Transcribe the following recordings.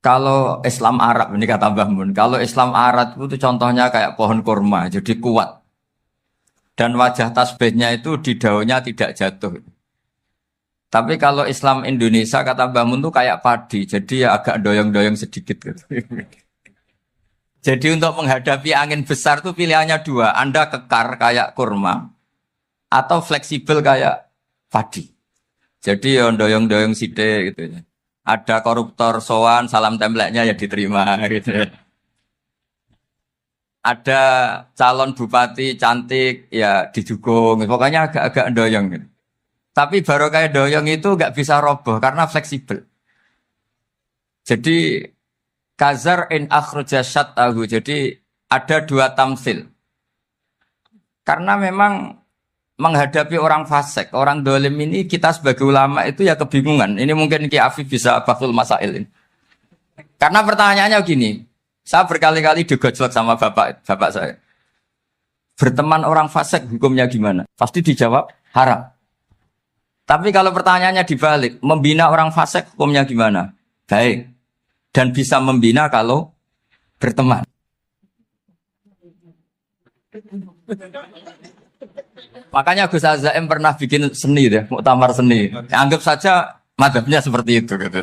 Kalau Islam Arab ini kata Mbah Mun, kalau Islam Arab itu contohnya kayak pohon kurma, jadi kuat. Dan wajah tasbihnya itu di daunnya tidak jatuh. Tapi kalau Islam Indonesia kata Mbah Mun itu kayak padi, jadi ya agak doyong-doyong sedikit gitu. Jadi untuk menghadapi angin besar itu pilihannya dua, Anda kekar kayak kurma atau fleksibel kayak padi. Jadi ya doyong-doyong sithik gitu ya. Ada koruptor sowan, salam templeknya ya diterima gitu ya. Ada calon bupati cantik ya didukung. Pokoknya agak-agak doyong gitu. Tapi baru kayak doyong itu nggak bisa roboh karena fleksibel. Jadi kazar in akhraja syatahu. Jadi ada dua tamsil. Karena memang menghadapi orang fasik, orang dolim ini kita sebagai ulama itu ya kebingungan. Ini mungkin Ki Afif bisa bahul masail ini. Karena pertanyaannya gini, saya berkali-kali digojlok sama bapak saya. Berteman orang fasik hukumnya gimana? Pasti dijawab haram. Tapi kalau pertanyaannya dibalik, membina orang fasik hukumnya gimana? Baik. Dan bisa membina kalau berteman. Makanya Gus Azaim pernah bikin seni deh, muktamar seni. Anggap saja madhabnya seperti itu. Gitu.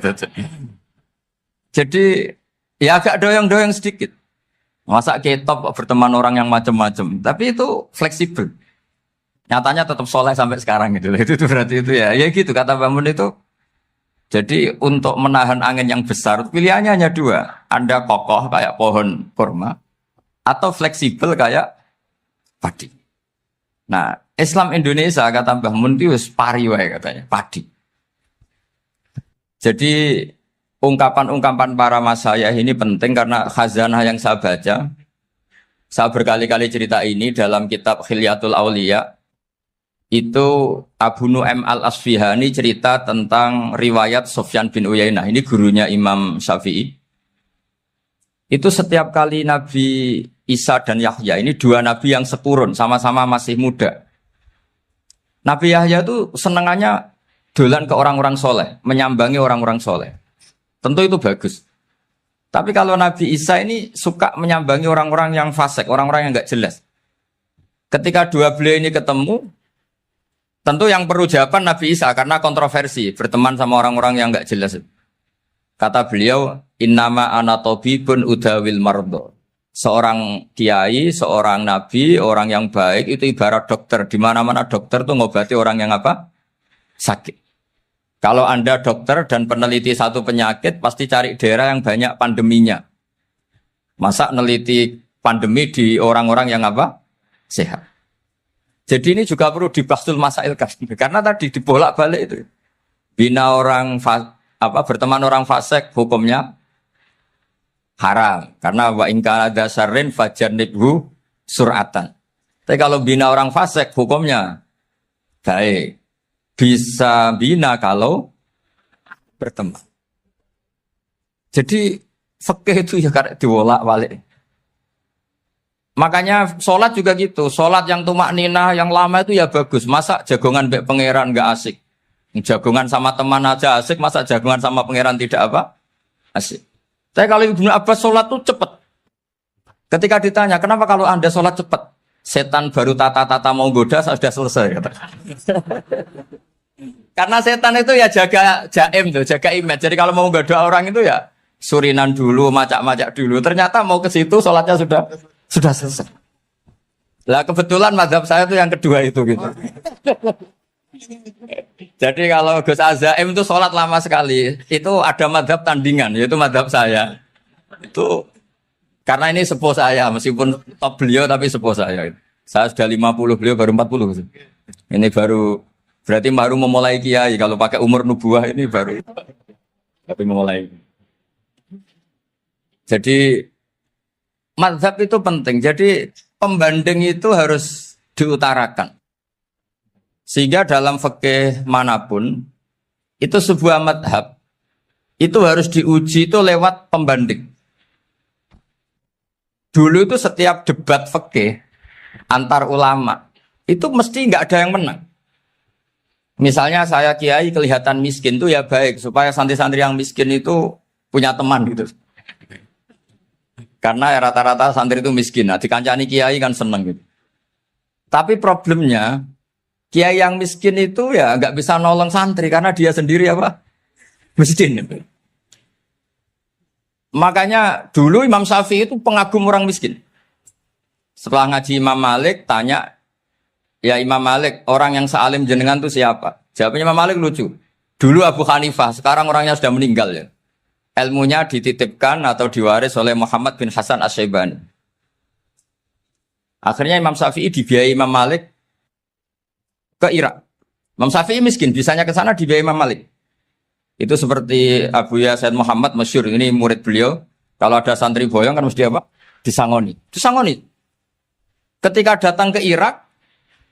Jadi ya agak doyong-doyong sedikit. Masa ketop berteman orang yang macam-macam. Tapi itu fleksibel. Nyatanya tetap soleh sampai sekarang gitu. Itu berarti itu ya. Ya gitu kata Bangun itu. Jadi untuk menahan angin yang besar pilihannya hanya dua. Anda kokoh kayak pohon kurma atau fleksibel kayak padi. Nah, Islam Indonesia kata Mbah Mun itu pari wae katanya, padi. Jadi ungkapan-ungkapan para masyayikh ini penting karena khazanah yang saya baca. Saya berkali-kali cerita ini dalam kitab Khilyatul Auliya. Itu Abu Nu'aim Al-Asfihani cerita tentang riwayat Sufyan bin Uyainah. Ini gurunya Imam Syafi'i. Itu setiap kali Nabi Isa dan Yahya, ini dua nabi yang sekurun, sama-sama masih muda. Nabi Yahya itu senengannya dolan ke orang-orang soleh, menyambangi orang-orang soleh. Tentu itu bagus. Tapi kalau Nabi Isa ini suka menyambangi orang-orang yang fasik, orang-orang yang nggak jelas. Ketika dua beliau ini ketemu, tentu yang perlu jawaban Nabi Isa karena kontroversi, berteman sama orang-orang yang nggak jelas. Kata beliau, innama ana tabibun udawil mardo. Seorang kiai, seorang nabi, orang yang baik itu ibarat dokter. Di mana-mana dokter tuh ngobati orang yang apa? Sakit. Kalau Anda dokter dan peneliti satu penyakit, pasti cari daerah yang banyak pandeminya. Masa neliti pandemi di orang-orang yang apa? Sehat. Jadi ini juga perlu dibasul masail kasih. Karena tadi dibolak-balik itu. Bina orang berteman orang fasik hukumnya haram. Karena wa in kana dasarin fajanibhu sur'atan. Tapi kalau bina orang fasik hukumnya baik. Bisa bina kalau berteman. Jadi fikih itu ya karena dibolak-balik. Makanya sholat juga gitu. Sholat yang tumak ninah yang lama itu ya bagus. Masa jagongan mbek pangeran nggak asik. Jagongan sama teman aja asik, masa jagongan sama pangeran tidak apa? Asik. Tapi kalau Ibnu Abbas sholat tuh cepat. Ketika ditanya, kenapa kalau Anda sholat cepat? Setan baru tata-tata mau goda, sudah selesai. Kata. Karena setan itu ya jaga jaim tuh, jaga image. Jadi kalau mau goda orang itu ya surinan dulu, macak-macak dulu. Ternyata mau ke situ sholatnya sudah selesai. Lah kebetulan mazhab saya tuh yang kedua itu gitu. Jadi kalau Gus Azaim itu sholat lama sekali, itu ada madhab tandingan, yaitu madhab saya. Itu karena ini sepuh saya, meskipun top beliau tapi sepuh saya. Saya sudah 50, beliau baru 40. Ini berarti baru memulai kiai. Kalau pakai umur nubuah ini baru tapi memulai. Jadi madhab itu penting. Jadi pembanding itu harus diutarakan. Sehingga dalam fikih manapun, itu sebuah madhab, itu harus diuji itu lewat pembanding. Dulu itu setiap debat fikih antar ulama, itu mesti nggak ada yang menang. Misalnya saya kiai kelihatan miskin itu ya baik, supaya santri-santri yang miskin itu punya teman gitu. Karena rata-rata santri itu miskin. Nah, dikancani kiai kan seneng gitu. Tapi problemnya kiai yang miskin itu ya nggak bisa nolong santri karena dia sendiri apa? Miskin. Gitu. Makanya dulu Imam Syafi'i itu pengagum orang miskin. Setelah ngaji Imam Malik tanya, ya Imam Malik, orang yang sealim jenengan itu siapa? Jawabnya Imam Malik lucu. Dulu Abu Hanifah, sekarang orangnya sudah meninggal ya. Ilmunya dititipkan atau diwaris oleh Muhammad bin Hasan Asy-Syaibani. Akhirnya Imam Syafi'i dibiayai Imam Malik ke Irak. Imam Syafi'i miskin, bisanya ke sana dibiayai Imam Malik. Itu seperti Abu Ya Said Muhammad masyhur, ini murid beliau. Kalau ada santri boyong kan mesti apa? Disangoni. Disangoni. Ketika datang ke Irak,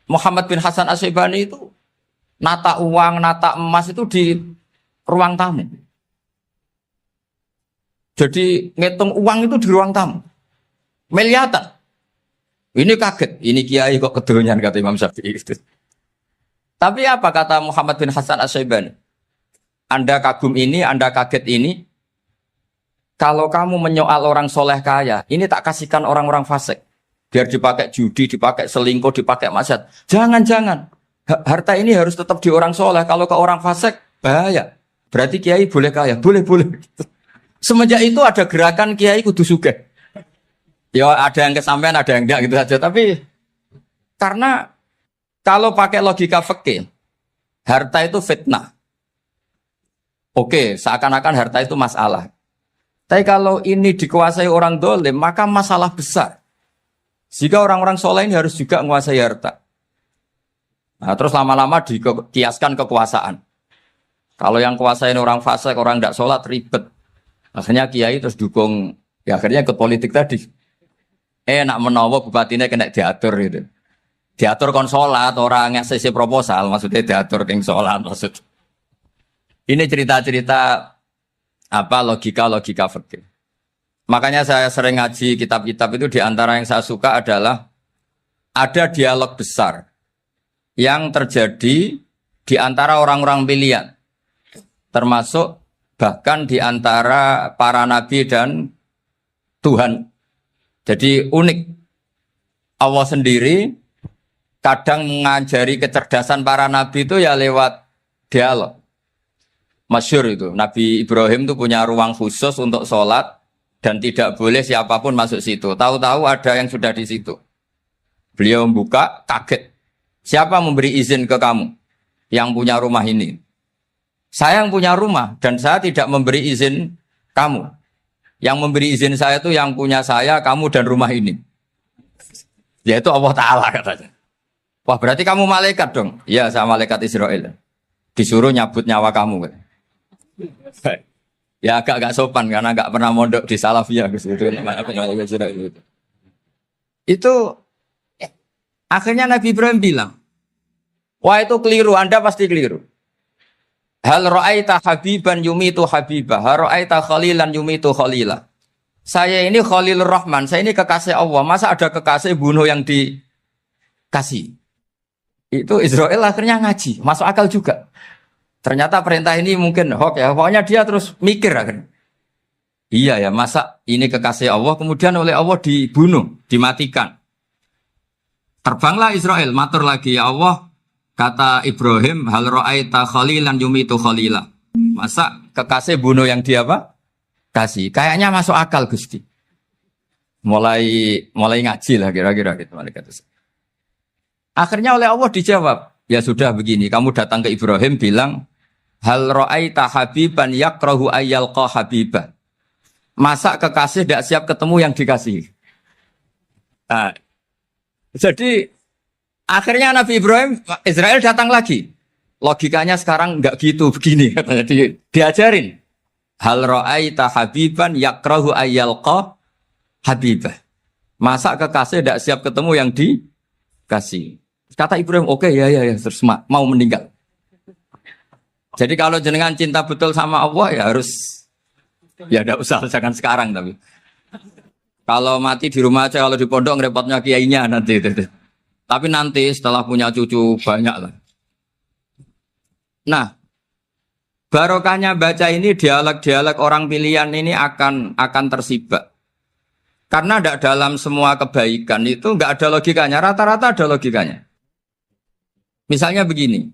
Muhammad bin Hasan Asy-Syaibani itu nata uang, nata emas itu di ruang tamu. Jadi ngitung uang itu di ruang tamu. Miliatan. Ini kaget, ini kiai kok kedonyan kata Imam Syafi'i. Tapi apa kata Muhammad bin Hasan Asy-Syaibani? Anda kagum ini, Anda kaget ini. Kalau kamu menyoal orang soleh kaya, ini tak kasihkan orang-orang fasik. Biar dipakai judi, dipakai selingkuh, dipakai maksiat. Jangan-jangan. Harta ini harus tetap di orang soleh. Kalau ke orang fasik, bahaya. Berarti kiai boleh kaya? Boleh-boleh. Semenjak itu ada gerakan kiai kudu sugih. Ya ada yang kesampaian, ada yang enggak gitu saja. Tapi karena kalau pakai logika fikih, harta itu fitnah. Oke, seakan-akan harta itu masalah. Tapi kalau ini dikuasai orang dolim, maka masalah besar. Jika orang-orang soleh ini harus juga menguasai harta. Nah, terus lama-lama dikiaskan kekuasaan. Kalau yang kuasain orang fasik, orang tidak sholat, ribet. Akhirnya kiai terus dukung, ya akhirnya ikut politik tadi. Nak menawa bupatinya kena diatur gitu. Diatur kon sholat, orang yang sesi proposal, maksudnya diatur keng sholat maksud. Ini cerita-cerita apa logika-logika fikih. Makanya saya sering ngaji kitab-kitab itu, diantara yang saya suka adalah ada dialog besar yang terjadi di antara orang-orang pilihan, termasuk bahkan di antara para nabi dan Tuhan. Jadi unik. Allah sendiri kadang mengajari kecerdasan para nabi itu ya lewat dialog. Masyhur itu, Nabi Ibrahim itu punya ruang khusus untuk sholat dan tidak boleh siapapun masuk situ. Tahu-tahu ada yang sudah di situ. Beliau membuka, kaget. Siapa memberi izin ke kamu yang punya rumah ini? Saya yang punya rumah dan saya tidak memberi izin kamu. Yang memberi izin saya itu yang punya saya, kamu dan rumah ini. Yaitu Allah Ta'ala katanya. Wah berarti kamu malaikat dong? Iya, saya malaikat Israel. Disuruh nyabut nyawa kamu. Ya agak sopan karena agak pernah mondok di Salafiyah gitu. Itu akhirnya Nabi Ibrahim bilang, wah itu keliru, Anda pasti keliru. Hal ra'aita habiban yumitu habibah, hal ra'aita khalilan yumitu khalila. Saya ini Khalilur Rahman, saya ini kekasih Allah. Masa ada kekasih bunuh yang dikasih? Itu Israel akhirnya ngaji, masuk akal juga. Ternyata perintah ini mungkin hoax ya. Pokoknya dia terus mikir akhirnya. Iya ya, masa ini kekasih Allah kemudian oleh Allah dibunuh, dimatikan. Terbanglah Israel, matur lagi ya Allah. Kata Ibrahim, hal ra'aita khalilan yumitu khalila. Masa kekasih bunuh yang dia apa? Kasih. Kayaknya masuk akal Gusti. Mulai ngaji lah kira-kira gitu malaikat itu. Akhirnya oleh Allah dijawab, ya sudah begini, kamu datang ke Ibrahim bilang, hal ra'aita habiban yakrahu ayyalqa habibah. Masa kekasih tidak siap ketemu yang dikasih. Nah, jadi akhirnya Nabi Ibrahim, Israel datang lagi. Logikanya sekarang enggak gitu, begini katanya diajarin. Hal ra'aita habiban yakrahu ayyalqa habibah. Masa kekasih tidak siap ketemu yang dikasih. Kata Ibrahim, oke, ya, terus mau meninggal. Jadi kalau jenengan cinta betul sama Allah ya harus, ya tidak usah, jangan sekarang tapi. Kalau mati di rumah aja, kalau di pondok repotnya kiainya nanti. Tapi nanti setelah punya cucu banyak lah. Nah, Barokahnya baca ini dialog-dialog orang pilihan ini akan tersibak. Karena tidak dalam semua kebaikan itu nggak ada logikanya. Rata-rata ada logikanya. Misalnya begini.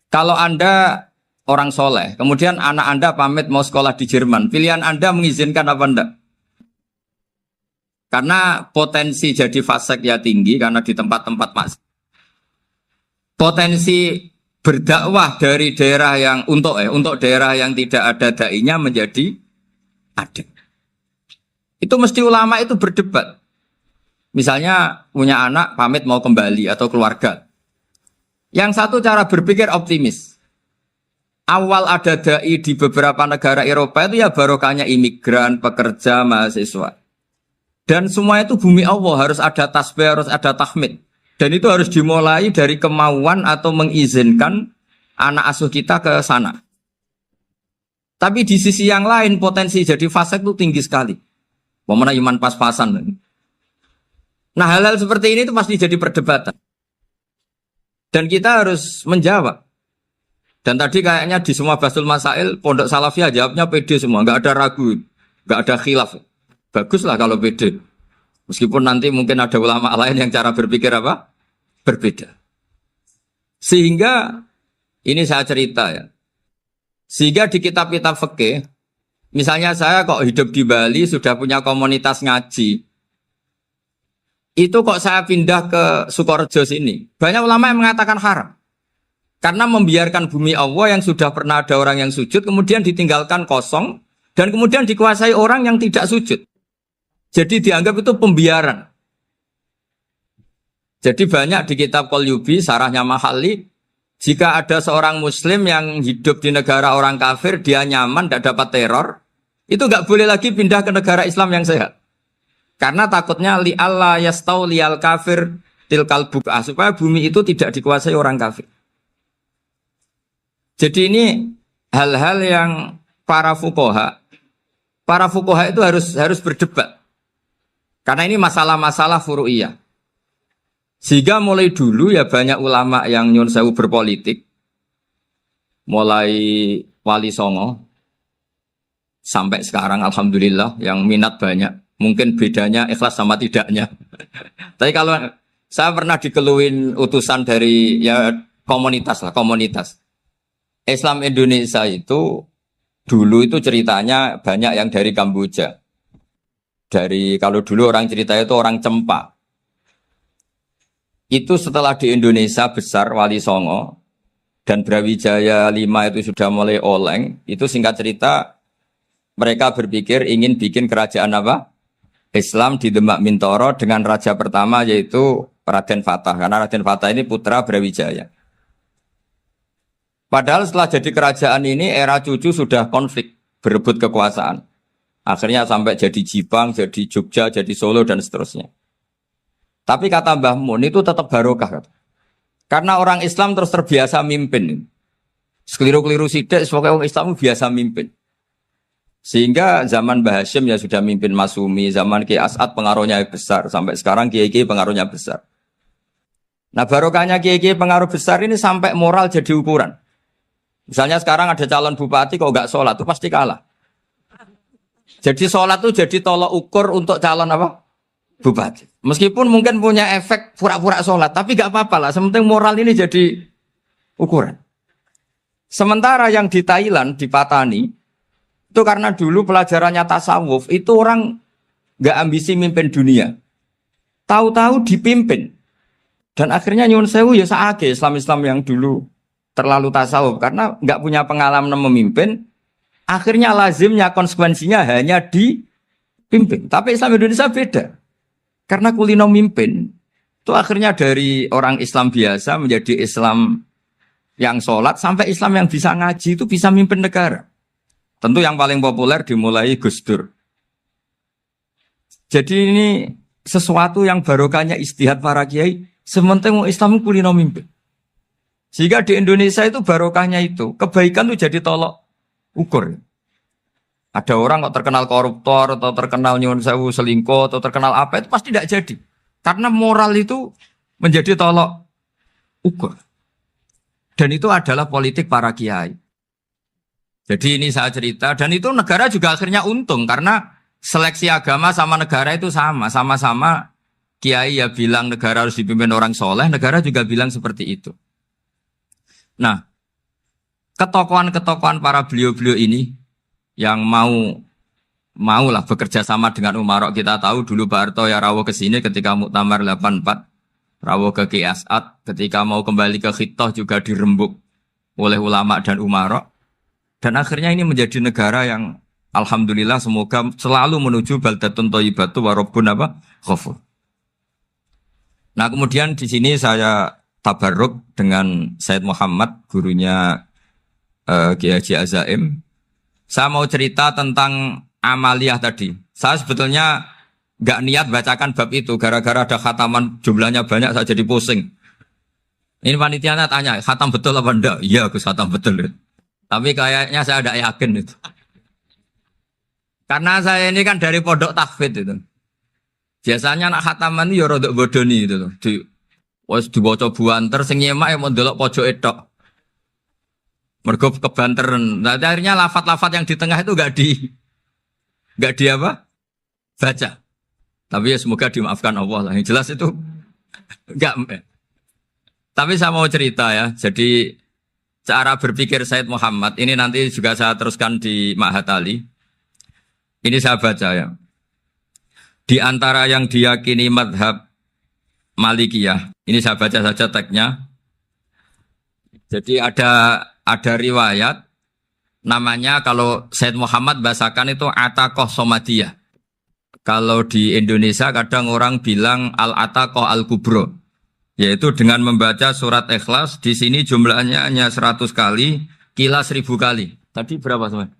Kalau Anda orang soleh, kemudian anak Anda pamit mau sekolah di Jerman, pilihan Anda mengizinkan apa enggak? Karena potensi jadi fasik ya tinggi karena di tempat-tempat maksiat. Potensi berdakwah dari daerah yang untuk daerah yang tidak ada dai-nya menjadi ada. Itu mesti ulama itu berdebat. Misalnya punya anak pamit mau kembali atau keluarga. Yang satu cara berpikir optimis. Awal ada dai di beberapa negara Eropa itu ya barokahnya imigran, pekerja, mahasiswa. Dan semua itu bumi Allah, harus ada tasbih, harus ada tahmid. Dan itu harus dimulai dari kemauan atau mengizinkan anak asuh kita ke sana. Tapi di sisi yang lain potensi jadi fasik itu tinggi sekali. Pemana iman pas-pasan. Nah hal-hal seperti ini itu pasti jadi perdebatan. Dan kita harus menjawab. Dan tadi kayaknya di semua Basul Masail, Pondok Salafiyah jawabnya pede semua. Nggak ada ragu, nggak ada khilaf. Baguslah kalau pede. Meskipun nanti mungkin ada ulama lain yang cara berpikir apa? Berbeda. Sehingga, ini saya cerita ya. Sehingga di kitab-kitab fikih, misalnya saya kok hidup di Bali, sudah punya komunitas ngaji. Itu kok saya pindah ke Sukorejo sini. Banyak ulama yang mengatakan haram. Karena membiarkan bumi Allah yang sudah pernah ada orang yang sujud, kemudian ditinggalkan kosong, dan kemudian dikuasai orang yang tidak sujud. Jadi dianggap itu pembiaran. Jadi banyak di kitab Qalyubi, sarahnya Mahalli, jika ada seorang muslim yang hidup di negara orang kafir, dia nyaman, tidak dapat teror, itu nggak boleh lagi pindah ke negara Islam yang sehat. Karena takutnya li'alla yastauliyal kafir tilkal buk'ah, supaya bumi itu tidak dikuasai orang kafir. Jadi ini hal-hal yang para fuqaha itu harus berdebat. Karena ini masalah-masalah furu'iyah. Sehingga mulai dulu ya banyak ulama yang nyun sewu berpolitik. Mulai Wali Songo sampai sekarang alhamdulillah yang minat banyak. Mungkin bedanya ikhlas sama tidaknya. Tapi kalau saya pernah dikeluhin utusan dari ya komunitas. Islam Indonesia itu dulu itu ceritanya banyak yang dari Kamboja. Kalau dulu orang cerita itu orang Cempa. Itu setelah di Indonesia besar Wali Songo dan Brawijaya 5 itu sudah mulai oleng. Itu singkat cerita mereka berpikir ingin bikin kerajaan apa? Islam di Demak Mintoro dengan raja pertama yaitu Raden Fatah. Karena Raden Fatah ini putra Brawijaya. Padahal setelah jadi kerajaan ini era cucu sudah konflik berebut kekuasaan. Akhirnya sampai jadi Jipang, jadi Jogja, jadi Solo dan seterusnya. Tapi kata Mbah Mun itu tetap barokah. Karena orang Islam terus terbiasa mimpin. Sekeliru-keliru sidik, sebagai orang Islam biasa mimpin. Sehingga zaman Mbah Hashim ya sudah mimpin Masumi, zaman Ki As'ad pengaruhnya besar. Sampai sekarang Kiai pengaruhnya besar. Nah barokahnya Kiai pengaruh besar ini sampai moral jadi ukuran. Misalnya sekarang ada calon bupati kok nggak sholat, itu pasti kalah. Jadi sholat itu jadi tolok ukur untuk calon apa? Bupati. Meskipun mungkin punya efek pura-pura sholat, tapi nggak apa-apa lah. Sementing moral ini jadi ukuran. Sementara yang di Thailand, di Patani, itu karena dulu pelajarannya tasawuf, itu orang nggak ambisi mimpin dunia. Tahu-tahu dipimpin. Dan akhirnya nyuwun sewu ya saage Islam-Islam yang dulu terlalu tasawuf. Karena nggak punya pengalaman memimpin, akhirnya lazimnya konsekuensinya hanya dipimpin. Tapi Islam Indonesia beda. Karena kulino mimpin, itu akhirnya dari orang Islam biasa menjadi Islam yang sholat, sampai Islam yang bisa ngaji itu bisa mimpin negara. Tentu yang paling populer dimulai Gus Dur. Jadi ini sesuatu yang barokahnya istihad para kiai, sementing Islam kulino mimpin. Sehingga di Indonesia itu barokahnya itu, kebaikan itu jadi tolok ukur. Ada orang kok terkenal koruptor, atau terkenal nyuwun sewu selingkuh, atau terkenal apa, itu pasti tidak jadi. Karena moral itu menjadi tolok ukur. Dan itu adalah politik para kiai. Jadi ini saya cerita dan itu negara juga akhirnya untung karena seleksi agama sama negara itu sama-sama kiai ya bilang negara harus dipimpin orang soleh, negara juga bilang seperti itu. Nah, ketokohan-ketokohan para beliau-beliau ini yang mau lah bekerja sama dengan Umarok. Kita tahu dulu Pak Harto ya rawuh ke sini ketika Muktamar 84, rawuh ke Ki As'ad, ketika mau kembali ke Khittah juga dirembuk oleh ulama dan Umarok. Dan akhirnya ini menjadi negara yang alhamdulillah semoga selalu menuju baldatun thayyibatu wa rabbun ghafur. Nah, kemudian di sini saya tabarruk dengan Said Muhammad, gurunya Kiai Haji Azaim. Saya mau cerita tentang amaliyah tadi. Saya sebetulnya nggak niat bacakan bab itu, gara-gara ada khataman jumlahnya banyak, saya jadi pusing. Ini panitianya tanya, khatam betul apa enggak? Iya, Gus, khatam betul. Tapi kayaknya saya tidak yakin itu. Karena saya ini kan dari pondok tahfidz itu. Biasanya anak khataman itu ya rodok bodoni itu. Wes dibaca buanter sing nyemak ya mau ndelok pojok tok. Mergo kebanteran. Nah, akhirnya lafat-lafat yang di tengah itu enggak di apa? Baca. Tapi ya semoga dimaafkan Allah lah. Yang jelas itu enggak. Tapi saya mau cerita ya. Jadi cara berpikir Said Muhammad ini nanti juga saya teruskan di Ma'had Ali. Ini saya baca ya. Di antara yang diyakini madhab Malikiyah, ini saya baca saja teksnya. Jadi ada riwayat namanya kalau Said Muhammad bahasakan itu Ataqoh Somadiyah. Kalau di Indonesia kadang orang bilang Al-Ataqoh Al-Kubro, yaitu dengan membaca surat Ikhlas. Di sini jumlahnya hanya 100 kali, Qila 1000 kali. Tadi berapa teman?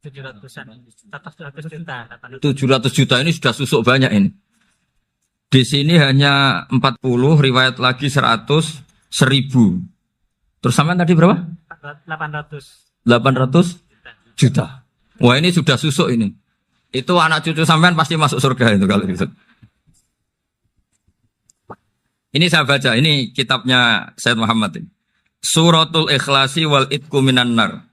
700 juta. 700 juta ini sudah susuk banyak ini. Di sini hanya 40, riwayat lagi 100, 1000. Terus sampai tadi berapa? 800 juta. Wah, ini sudah susuk ini. Itu anak cucu sampean pasti masuk surga itu kalau gitu. Ini saya baca, ini kitabnya Said Muhammad ini. Suratul Ikhlasi wal Itqu minan nar.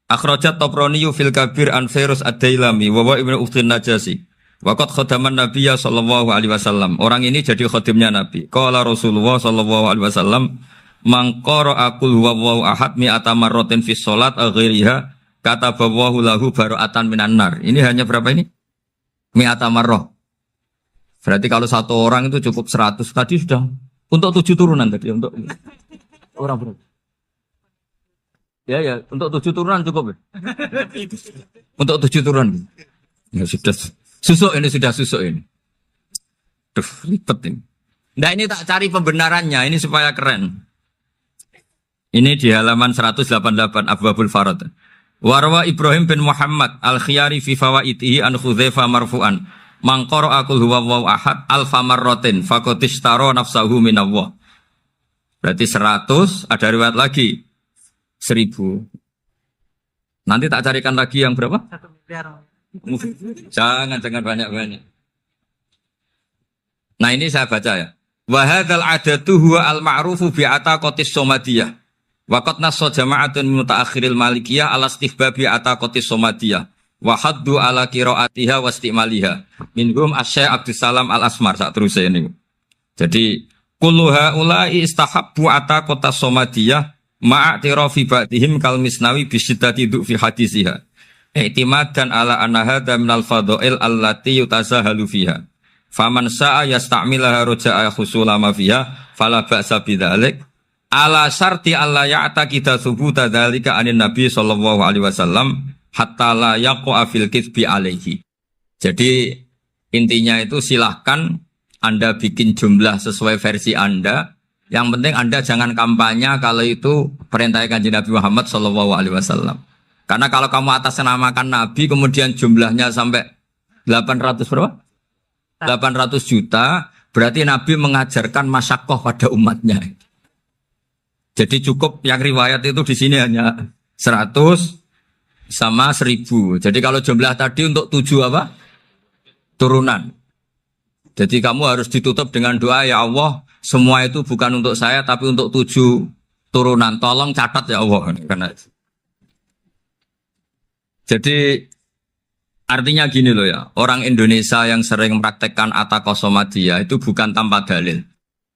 Akhrajat Tabraniyu fil Kabir an Fairuz ad-Dailami wa wa Ibnu Ukhtin Najasi. Waqad khadaman Nabiyya sallallahu alaihi wasallam. Orang ini jadi khadimnya Nabi. Qala Rasulullah sallallahu alaihi wasallam, "Man qara'a qul huwallahu ahad mi'ata marratin fi shalat ghairiha katabahu lahu bara'atan minan nar." Ini hanya berapa ini? Mi'ata marrah. Berarti kalau satu orang itu cukup 100. Tadi sudah untuk 7 turunan tadi untuk orang berapa? Ya, untuk 7 turunan cukup ya? Untuk 7 turunan. Ya sudah, susuk ini. Duh, ribet ini. Nah, ini tak cari pembenarannya, ini supaya keren. Ini di halaman 188 Abwabul Farad. Warwa Ibrahim bin Muhammad al-Khiyari fi fawaitihi an Khudzaifa marfu'an. Man qara'a qul huwallahu ahad alfa marratin faqad ishtara nafsahu minallah. Berarti 100, ada riwayat lagi 1000. Nanti tak carikan lagi yang berapa? 1 miliar. Jangan banyak-banyak. Nah, ini saya baca ya. Wa hadzal adatu huwa al-ma'rufu bi ataqatis somadiyah. Wa qad nassa jama'atun min mutaakhiril malikiyah ala istihbabi ataqatis somadiyah. Wa haddu ala qiraatiha wa istimaliha. Minhum Asy-Syaikh Abdus Salam Al-Asmar sak terus ini. Jadi kullu haula'i istahabbu ataqatas somadiyah ma'atirafi ba'dihim kal misnawi bisyidati du'fi hadisiha. I'timadan ala anna hadha minal fadha'il allati yutasahalu fiha. Faman sa'a yasta'milaha roja'a khusula ma fiha fala ba'sa bidzalik. Ala syarti alla ya'taqida thubuta dzalika anin nabi sallallahu alaihi wasallam hatta la yaqa'a fil kitsbi alaihi. Jadi intinya itu silahkan Anda bikin jumlah sesuai versi Anda. Yang penting Anda jangan kampanye kalau itu perintah Kanjeng Nabi Muhammad sallallahu alaihi wasallam. Karena kalau kamu atasnamakan Nabi kemudian jumlahnya sampai 800 berapa? 800 juta, berarti Nabi mengajarkan masyakoh pada umatnya. Jadi cukup yang riwayat itu di sini hanya 100 sama 1000. Jadi kalau jumlah tadi untuk 7 apa? Turunan. Jadi kamu harus ditutup dengan doa, ya Allah, semua itu bukan untuk saya tapi untuk 7 turunan. Tolong catat ya Allah. Karena Jadi artinya gini loh ya, orang Indonesia yang sering mempraktekkan atakosomadiyah itu bukan tanpa dalil.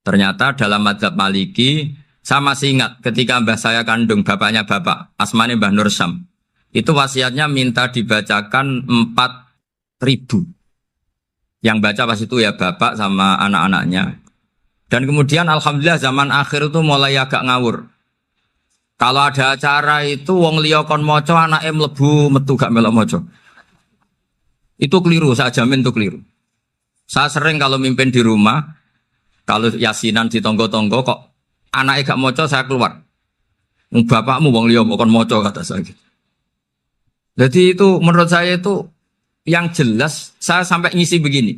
Ternyata dalam madzhab Maliki, saya masih ingat ketika mbah saya kandung, bapaknya bapak, asmane Mbah Nur Syam, itu wasiatnya minta dibacakan 4.000. Yang baca pas itu ya bapak sama anak-anaknya. Dan kemudian alhamdulillah zaman akhir itu mulai agak ngawur. Kalau ada acara itu wong liya kon maca anake mlebu metu gak melok maca. Itu keliru, saya jamin itu keliru. Saya sering kalau mimpin di rumah, kalau yasinan di tonggo-tonggo kok anaknya gak maca saya keluar. Bapakmu wong liya kon maca kata saya gitu. Jadi itu menurut saya itu yang jelas saya sampai ngisi begini.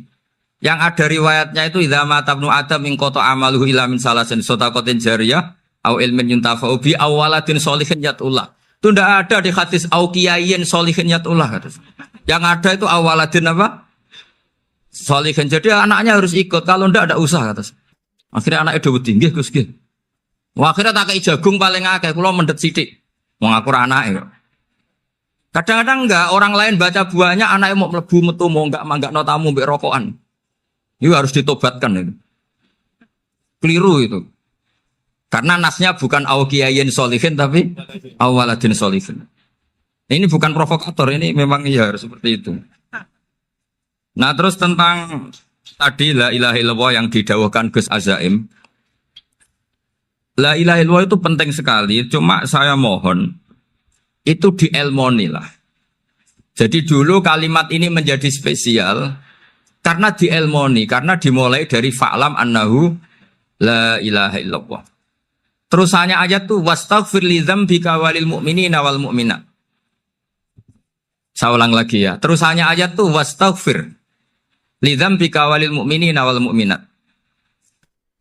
Yang ada riwayatnya itu idza mata ibnu adam min qata amaluhu illa min salasin shadaqatin jariyah au ilmin yuntafa'u bi aw waladin sholihin yatullah. Itu ndak ada di hadis au kiyayin sholihin yatullah. Yang ada itu awaladin apa? Sholihin. Jadi anaknya harus ikut. Kalau ndak ada usaha kata. Akhirnya anaknya udah tinggi Gus nggih. Wah, akhirnya tak kei jagung paling akeh kula mendet sithik. Wong aku ora anake kok. Kadang-kadang enggak, orang lain baca buahnya, anaknya mau melebu metu mau enggak no tamu mbek rokokan. Itu harus ditobatkan itu. Keliru itu. Karena nasnya bukan aukiyayin solihin tapi awaladin solihin. Ini bukan provokator, ini memang ya harus seperti itu. Nah terus tentang tadi la ilaha illallah yang didawahkan Gus Azaim. La ilaha illallah itu penting sekali, cuma saya mohon itu dielmoni lah. Jadi dulu kalimat ini menjadi spesial karena dielmoni, karena dimulai dari fa'lam annahu la ilaha illallah. Terusannya ayat tuh wastaghfir li dzambika walil mu'minina wal mu'minat. Saya ulang lagi ya. Terusannya ayat tuh wastaghfir li dzambika walil mu'minina wal mu'minat.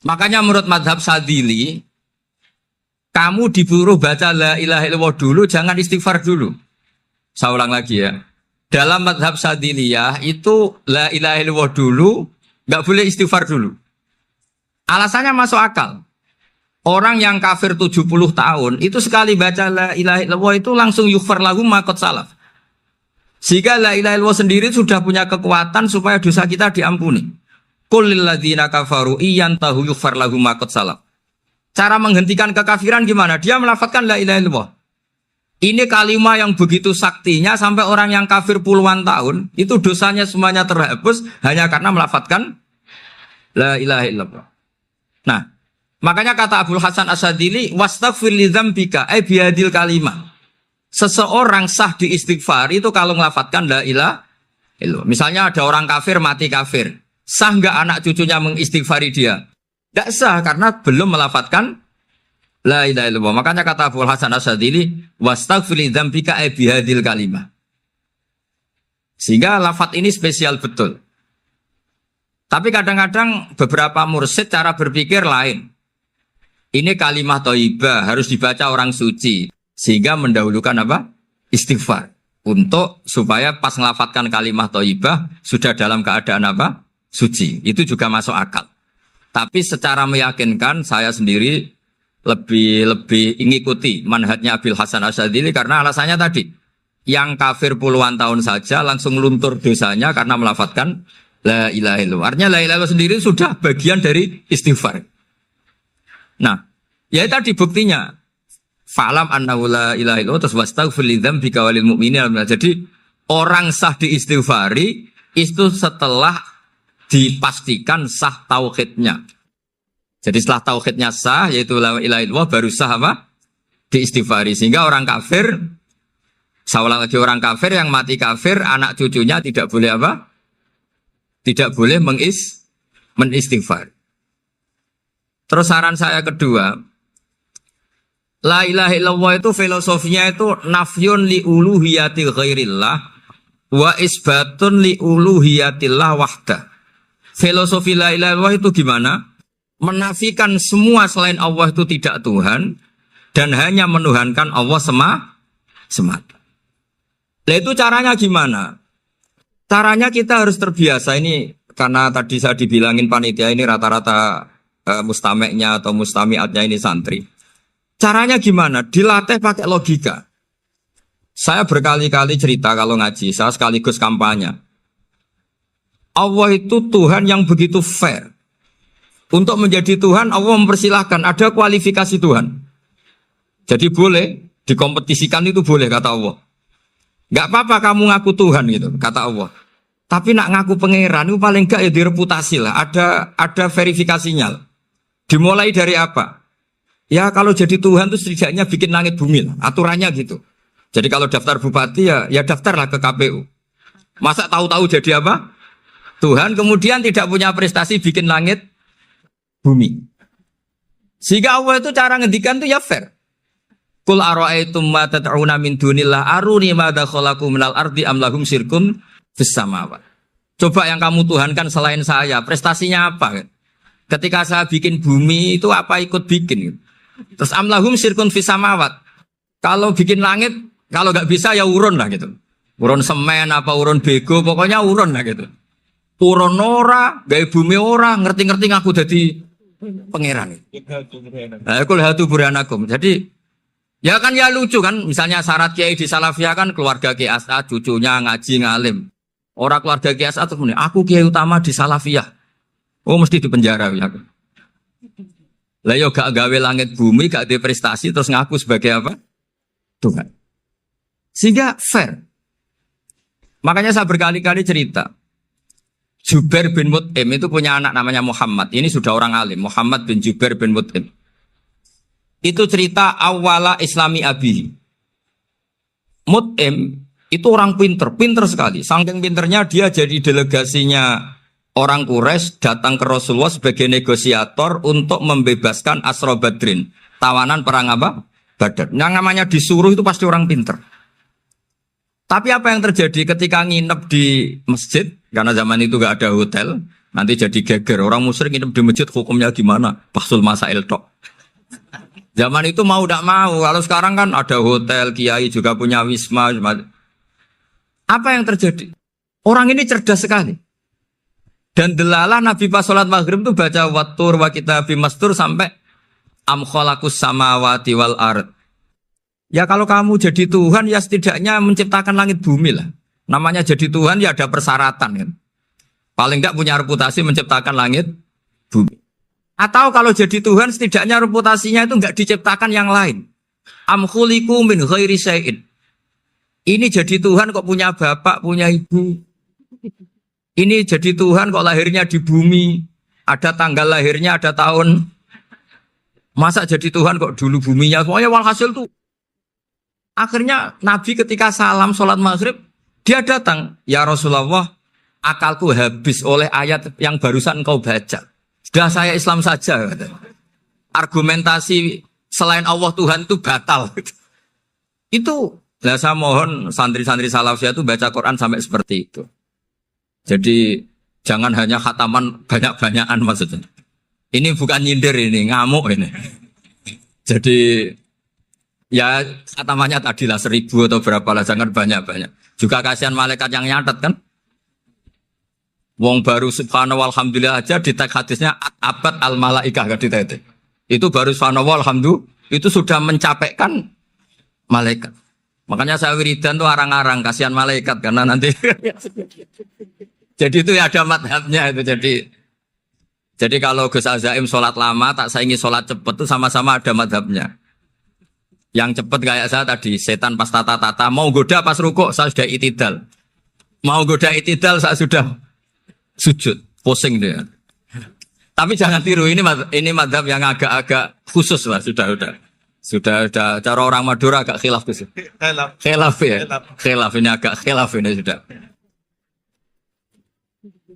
Makanya menurut mazhab Sadili, kamu disuruh baca la ilaha illallah dulu, jangan istighfar dulu. Saya ulang lagi ya. Dalam mazhab Sadiliyah itu la ilaha illallah dulu, nggak boleh istighfar dulu. Alasannya masuk akal. Orang yang kafir 70 tahun, itu sekali baca la ilaha illallah itu langsung yughfar lahu ma qad salaf. Sehingga la ilaha illallah sendiri sudah punya kekuatan supaya dosa kita diampuni. Qul lil ladzina kafaru iyantahu yughfar lahu ma qad salaf. Cara menghentikan kekafiran gimana? Dia melafadzkan la ilaha illallah. Ini kalimat yang begitu saktinya sampai orang yang kafir puluhan tahun itu dosanya semuanya terhapus hanya karena melafadzkan la ilaha illallah. Nah, makanya kata Abdul Hasan Asadili wastaghfir li dzambika ay bihadil kalimah. Seseorang sah di istighfar itu kalau melafadzkan la ilaha illallah. Misalnya ada orang kafir mati kafir. Sah enggak anak cucunya mengistighfari dia? Tidak sah karena belum melafadzkan la ilaha illallah. Makanya kata Abu Hasan Asadili wastaghfir li dzambika ay bihadil kalimah. Sehingga lafadz ini spesial betul. Tapi kadang-kadang beberapa mursyid cara berpikir lain. Ini kalimat thayyibah harus dibaca orang suci sehingga mendahulukan apa? Istighfar. Untuk supaya pas melafadzkan kalimat thayyibah sudah dalam keadaan apa? Suci. Itu juga masuk akal. Tapi secara meyakinkan saya sendiri lebih mengikuti manhajnya Abil Hasan Asyadzili karena alasannya tadi yang kafir puluhan tahun saja langsung luntur dosanya karena melafadzkan la ilaha illallah. Artinya la ilaha illallah sendiri sudah bagian dari istighfar. Nah, ya tadi buktinya fa'lam annahu la ilaha illallah terus wastaghfir li dzambika walil mu'minina. Jadi orang sah diistighfari itu setelah dipastikan sah tauhidnya. Jadi setelah tauhidnya sah, yaitu la ilaha illallah, baru sah apa? Diistighfari. Sehingga orang kafir, saya ulang lagi, orang kafir yang mati kafir, anak cucunya tidak boleh apa? Tidak boleh menistighfar. Terus saran saya kedua, la ilaha illallah itu filosofinya itu nafyun li uluhiyati ghairillah wa isbatun li uluhiyatillah wahdah. Filosofi la ilaha illallah itu gimana? Menafikan semua selain Allah itu tidak Tuhan dan hanya menuhankan Allah semata. Nah itu caranya gimana? Caranya kita harus terbiasa ini karena tadi saya dibilangin panitia ini rata-rata mustameknya atau mustamiatnya ini santri. Caranya gimana? Dilatih pakai logika. Saya berkali-kali cerita kalau ngaji, saya sekaligus kampanye. Allah itu Tuhan yang begitu fair. Untuk menjadi Tuhan, Allah mempersilahkan, ada kualifikasi Tuhan. Jadi boleh, dikompetisikan itu boleh, kata Allah. Gak apa-apa kamu ngaku Tuhan gitu, kata Allah. Tapi nak ngaku pangeran itu paling gak ya direputasi lah, ada verifikasinya. Dimulai dari apa? Ya kalau jadi Tuhan itu setidaknya bikin langit bumi lah, aturannya gitu. Jadi kalau daftar bupati ya daftarlah ke KPU. Masa tahu-tahu jadi apa? Tuhan kemudian tidak punya prestasi bikin langit bumi. Sehingga Allah itu cara ngendikan itu ya fair. Qul ara'aytum ma tad'una min dunillah aruni madza khalaqu minal ardi am lahum syirkun fis samawat. Coba yang kamu tuhankan selain saya, prestasinya apa? Ketika saya bikin bumi itu apa ikut bikin? Terus am lahum syirkun fis samawat. Kalau bikin langit, kalau nggak bisa ya urun lah gitu. Urun semen apa urun bego, pokoknya urun lah gitu. Urun ora, gawe bumi ora, ngerti-ngerti ngaku jadi pangeran. Kul hatu burhanakum. Jadi ya kan ya lucu kan, misalnya syarat kiai di Salafiyah kan keluarga Kiai As'ad, cucunya ngaji ngalim. Orang keluarga Kiai As'ad tuh aku kiai utama di Salafiyah. Oh mesti di penjara ya. Lah yo gak gawe langit bumi, gak ada prestasi terus ngaku sebagai apa? Tuhan. Sehingga fair. Makanya saya berkali-kali cerita. Jubair bin Mut'im itu punya anak namanya Muhammad. Ini sudah orang alim, Muhammad bin Jubair bin Mut'im. Itu cerita awala islami abihi. Mut'im itu orang pinter sekali. Saking pinternya dia jadi delegasinya orang Quraisy datang ke Rasulullah sebagai negosiator untuk membebaskan Asra Badrin. Tawanan perang apa? Badar. Yang namanya disuruh itu pasti orang pinter. Tapi apa yang terjadi ketika nginep di masjid? Karena zaman itu gak ada hotel. Nanti jadi geger. Orang musyrik nginep di masjid hukumnya gimana? Bahsul masail tok. Zaman itu mau tidak mau. Kalau sekarang kan ada hotel, kiai juga punya wisma. Apa yang terjadi? Orang ini cerdas sekali. Dan delalah Nabi pas sholat maghrib itu baca wattur wa kitabim mastur sampai am khalaqus samawati wal ard. Ya kalau kamu jadi Tuhan ya setidaknya menciptakan langit bumi lah. Namanya jadi Tuhan ya ada persyaratan kan. Paling tidak punya reputasi menciptakan langit bumi. Atau kalau jadi Tuhan setidaknya reputasinya itu enggak diciptakan yang lain. Am khuliqu min ghairi syai'in. Ini jadi Tuhan kok punya bapak, punya ibu. Ini jadi Tuhan kok lahirnya di bumi. Ada tanggal lahirnya, ada tahun. Masa jadi Tuhan kok dulu buminya semuanya walhasil tuh. Akhirnya Nabi ketika salam sholat maghrib, dia datang. Ya Rasulullah, akalku habis oleh ayat yang barusan engkau baca. Sudah saya Islam saja. Argumentasi selain Allah Tuhan itu batal. Itu, saya mohon santri-santri Salafiyah itu baca Quran sampai seperti itu. Jadi jangan hanya khataman banyak-banyakan maksudnya. Ini bukan nyindir ini, ngamuk ini. Jadi ya khatamannya tadilah 1000 atau berapa lah, jangan banyak-banyak. Juga kasihan malaikat yang nyatet kan. Wong baru subhanallah alhamdulillah aja di teks hadisnya abad al malaikah kan ditete. Itu baru subhanallah alhamdulillah itu sudah mencapaikan malaikat. Makanya saya wiridan tuh arang-arang kasihan malaikat karena nanti jadi itu ya ada madhabnya itu jadi kalau Gus Azaim sholat lama tak saingi sholat cepet itu sama-sama ada madhabnya. Yang cepet kayak saya tadi setan pas tata-tata mau goda pas rukuk saya sudah itidal. Mau goda itidal saya sudah sujud, pusing dia. Tapi jangan tiru ini madhab yang agak-agak khusus lah sudah cara orang Madura agak khilaf tuh. Khilaf ya. Khilaf ini agak khilaf ini sudah.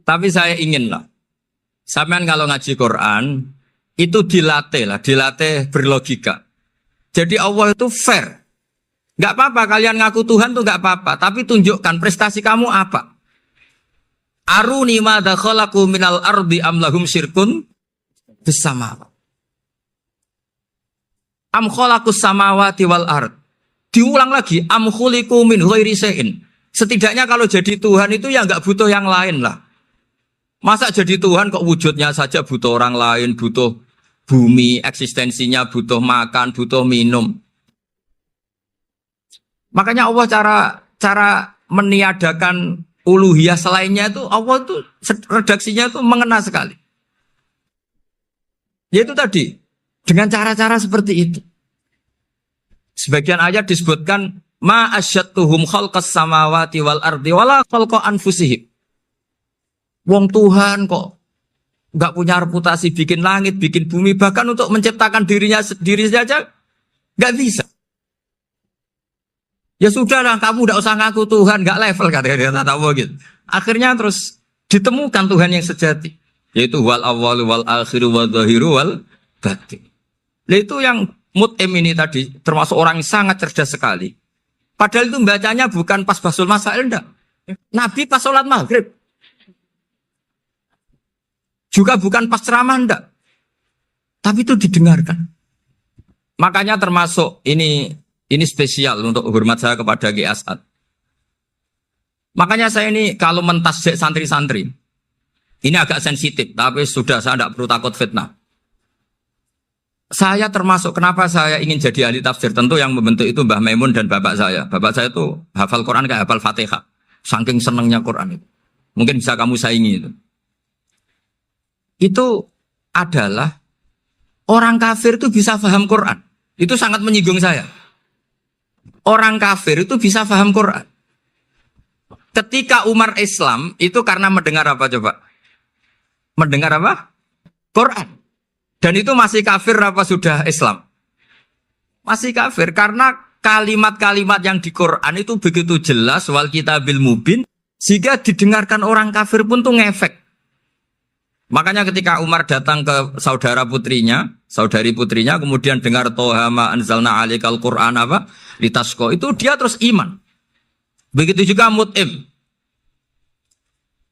Tapi saya ingin lah. Sampean kalau ngaji Quran itu dilatih berlogika. Jadi Allah itu fair. Enggak apa-apa kalian ngaku Tuhan tuh enggak apa-apa, tapi tunjukkan prestasi kamu apa. Aruni madza khalaqu minal ardi am lahum syirkun fis samawati. Am khalaqus samawati wal ard. Diulang lagi am khuliqu min ghairi syai'in. Setidaknya kalau jadi Tuhan itu ya enggak butuh yang lain lah. Masa jadi Tuhan kok wujudnya saja butuh orang lain, butuh bumi, eksistensinya butuh makan, butuh minum. Makanya Allah cara meniadakan uluhiyah selainnya itu Allah itu redaksinya itu mengena sekali. Yaitu tadi dengan cara-cara seperti itu. Sebagian ayat disebutkan ma asyattuhum khalqas samawati wal ardi wala khalqa anfusihim. Wong Tuhan kok nggak punya reputasi bikin langit, bikin bumi, bahkan untuk menciptakan dirinya sendiri saja nggak bisa. Ya sudahlah, kamu nggak usah ngaku Tuhan, nggak level kata-kata gitu. Akhirnya terus ditemukan Tuhan yang sejati, yaitu wal awwalu wal akhiru wal zahiru wal batin. Nah, itu yang Mut'im ini tadi termasuk orang yang sangat cerdas sekali. Padahal itu bacanya bukan pas basul masail, enggak. Nabi pas sholat maghrib. Juga bukan pas ceramah, enggak. Tapi itu didengarkan. Makanya termasuk ini spesial untuk hormat saya kepada Ki As'ad. Makanya saya ini kalau mentasjik santri-santri, ini agak sensitif, tapi sudah saya tidak perlu takut fitnah. Saya termasuk kenapa saya ingin jadi ahli tafsir, tentu yang membentuk itu Mbah Maimun dan bapak saya. Bapak saya itu hafal Quran kayak hafal Fatihah. Saking senangnya Quran itu. Mungkin bisa kamu saingi itu. Itu adalah orang kafir itu bisa paham Quran. Itu sangat menyinggung saya. Orang kafir itu bisa paham Quran. Ketika Umar Islam itu karena mendengar apa coba? Mendengar apa? Quran. Dan itu masih kafir apa sudah Islam? Masih kafir karena kalimat-kalimat yang di Quran itu begitu jelas wal kitabil mubin sehingga didengarkan orang kafir pun tuh ngefek. Makanya ketika Umar datang ke saudari putrinya kemudian dengar Toha ma anzalna alaikal Quran apa? Litasqa itu dia terus iman. Begitu juga Mut'im.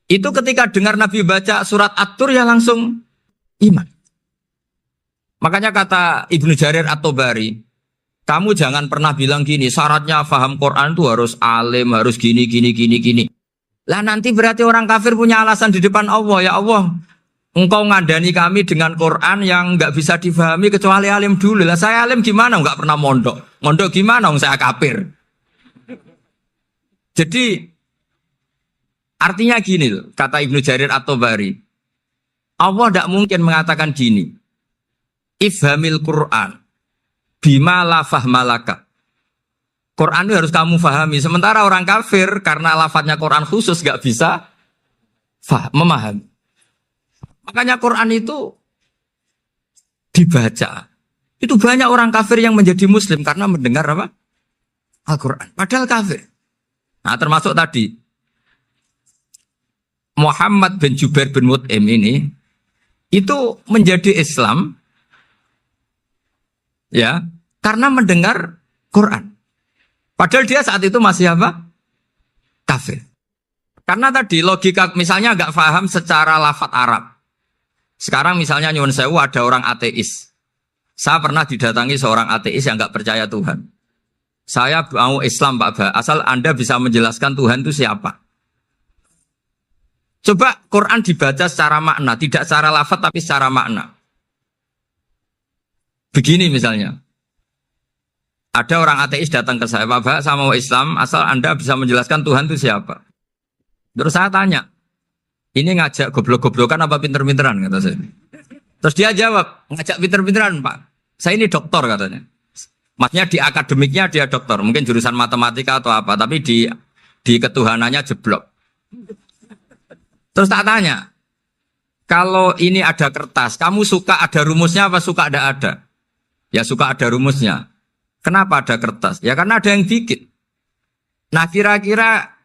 Itu ketika dengar Nabi baca surat At-Tur ya langsung iman. Makanya kata Ibnu Jarir At-Tabari, kamu jangan pernah bilang gini, syaratnya paham Quran itu harus alim, harus gini. Lah nanti berarti orang kafir punya alasan di depan Allah, ya Allah, engkau ngadani kami dengan Quran yang nggak bisa difahami kecuali alim dulu. Lah saya alim gimana? Nggak pernah mondok. Mondok gimana? Saya kafir. Jadi artinya gini loh, kata Ibnu Jarir At-Tabari, Allah tidak mungkin mengatakan gini. Ifhamil Quran bima la fahmalaka. Quran itu harus kamu fahami. Sementara orang kafir karena lafadznya Quran khusus gak bisa memahami. Makanya Quran itu dibaca. Itu banyak orang kafir yang menjadi muslim karena mendengar apa? Al-Quran. Padahal kafir. Nah termasuk tadi Muhammad bin Jubair bin Mut'im ini itu menjadi Islam ya, karena mendengar Quran. Padahal dia saat itu masih apa? Kafir. Karena tadi logika misalnya nggak paham secara lafadz Arab. Sekarang misalnya nyuwun sewu ada orang ateis. Saya pernah didatangi seorang ateis yang nggak percaya Tuhan. Saya mau Islam Pak Ba, asal Anda bisa menjelaskan Tuhan itu siapa. Coba Quran dibaca secara makna, tidak secara lafadz tapi secara makna. Begini misalnya, ada orang ateis datang ke saya, Pak, saya mau Islam, asal Anda bisa menjelaskan Tuhan itu siapa. Terus saya tanya, ini ngajak goblok-goblokan apa pinter-pinteran, kata saya. Terus dia jawab, ngajak pinter-pinteran Pak, saya ini doktor katanya. Maksudnya di akademiknya dia doktor, mungkin jurusan matematika atau apa, tapi di ketuhanannya jeblok. Terus tak tanya, kalau ini ada kertas, kamu suka ada rumusnya apa suka ada? Ya suka ada rumusnya. Kenapa ada kertas? Ya karena ada yang bikin. Nah kira-kira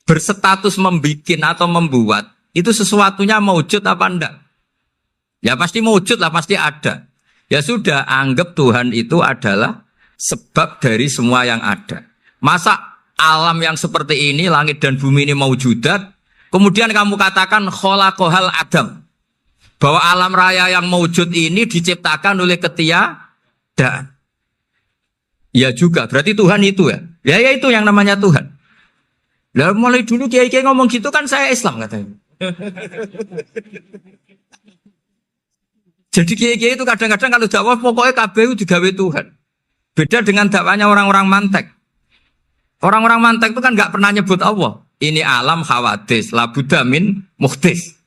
berstatus membikin atau membuat, itu sesuatunya mewujud apa enggak? Ya pasti mewujud lah, pasti ada. Ya sudah, anggap Tuhan itu adalah sebab dari semua yang ada. Masa alam yang seperti ini, langit dan bumi ini mewujudat, kemudian kamu katakan kholaqohal adam, bahwa alam raya yang mewujud ini diciptakan oleh ketiadaan. Ya juga, berarti Tuhan itu ya. Ya itu yang namanya Tuhan. Lah mulai dulu kiai-kiai ngomong gitu kan saya Islam katanya. Jadi kiai-kiai itu kadang-kadang kalau dakwah pokoknya KBU digawe Tuhan. Beda dengan dakwanya orang-orang mantek. Orang-orang mantek itu kan nggak pernah nyebut Allah. Ini alam hawadis, la budda min muhdis.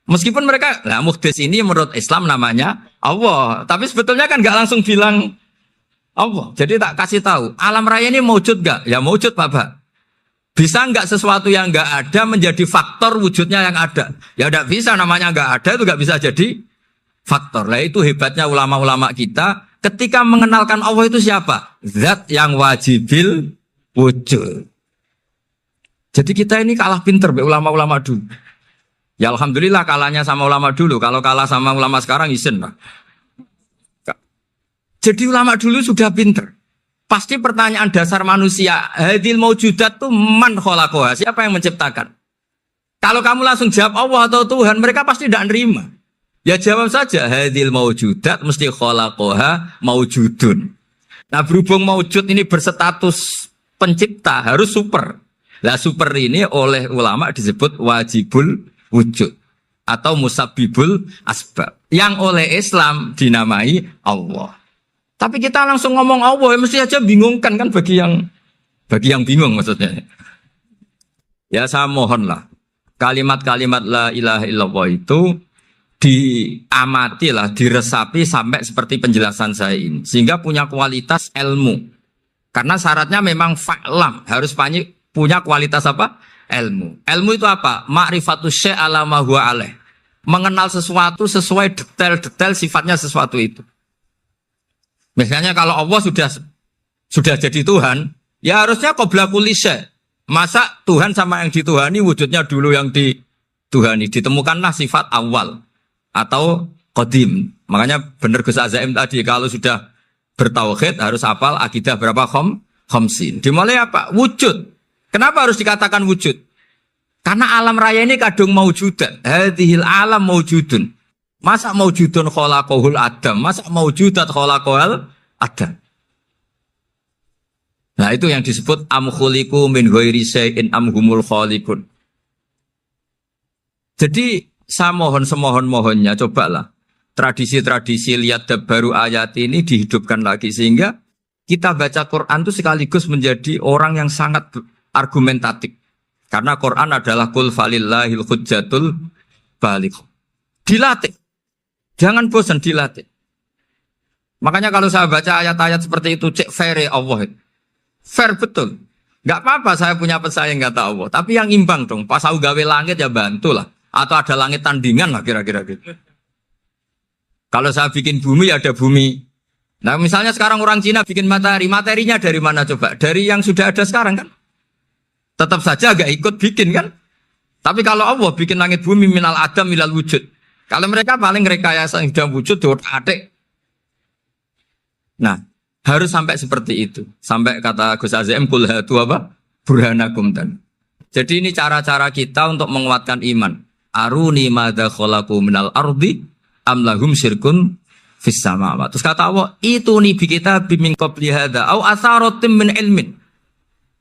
Meskipun mereka, nah muhdis ini menurut Islam namanya Allah. Tapi sebetulnya kan nggak langsung bilang Allah. Jadi tak kasih tahu, alam raya ini mewujud nggak? Ya mewujud Pak. Bisa nggak sesuatu yang nggak ada menjadi faktor wujudnya yang ada? Ya nggak bisa, namanya nggak ada itu nggak bisa jadi faktor. Lah itu hebatnya ulama-ulama kita. Ketika mengenalkan Allah itu siapa? Zat yang wajibil wujud. Jadi kita ini kalah pinter ulama-ulama dulu. Ya alhamdulillah kalahnya sama ulama dulu. Kalau kalah sama ulama sekarang isin lah. Jadi ulama dulu sudah pinter. Pasti pertanyaan dasar manusia, hadil maujudat itu man khalaqaha, siapa yang menciptakan? Kalau kamu langsung jawab Allah atau Tuhan, mereka pasti tidak nerima. Ya jawab saja, hadil maujudat mesti khalaqaha maujudun. Nah berhubung maujud ini berstatus pencipta, harus super. Lah super ini oleh ulama disebut wajibul wujud atau musabbibul asbab. Yang oleh Islam dinamai Allah. Tapi kita langsung ngomong Allah, mesti aja bingungkan kan bagi yang bingung maksudnya. Ya saya mohonlah kalimat-kalimat la ilaha illallah itu diamatilah, diresapi sampai seperti penjelasan saya ini, sehingga punya kualitas ilmu. Karena syaratnya memang fa'lam, harus punya kualitas apa? Ilmu. Ilmu itu apa? Ma'rifatus syai' ala ma huwa alaih. Mengenal sesuatu sesuai detail-detail sifatnya sesuatu itu. Misalnya kalau Allah sudah jadi Tuhan, ya harusnya qabla kulli syai'. Masa Tuhan sama yang dituhani wujudnya dulu yang dituhani, ditemukanlah sifat awal atau qadim. Makanya benar Gus Azaim tadi kalau sudah bertauhid harus hafal akidah berapa khamsin. Dimulai apa? Wujud. Kenapa harus dikatakan wujud? Karena alam raya ini kadung maujudan. Hadhil alam maujudun. Masa maujudun khalaqahul adam? Masa maujudat khalaqahul adam? Nah itu yang disebut am khuliqu min ghairi syai'in am humul khaliqun. Jadi saya mohon semohon-mohonnya cobalah tradisi-tradisi lihat baru ayat ini dihidupkan lagi sehingga kita baca Quran itu sekaligus menjadi orang yang sangat argumentatif. Karena Quran adalah qul falillahil hujjatul baligh. Dilatih. Jangan bosan dilatih. Makanya kalau saya baca ayat-ayat seperti itu, cek fair Allah. Fair betul. Gak apa-apa saya punya pesaing kata Allah. Tapi yang imbang dong. Pas aku gawe langit ya bantulah. Atau ada langit tandingan lah kira-kira gitu. Kalau saya bikin bumi ya ada bumi. Nah misalnya sekarang orang Cina bikin matahari. Materinya dari mana coba? Dari yang sudah ada sekarang kan? Tetap saja agak ikut bikin kan? Tapi kalau Allah bikin langit bumi minal adam minal wujud. Kalau mereka paling rekayasa yang sudah wujud adik. Nah, harus sampai seperti itu. Sampai kata Gus Azim kul hatu apa? Burhanakum dan. Jadi ini cara-cara kita untuk menguatkan iman. Aruni madza khalaqu minal ardi am lahum syirkun fis samawati. Terus kata Allah, itu nih bi kita bimin qabli hadza au atharatim min ilmin.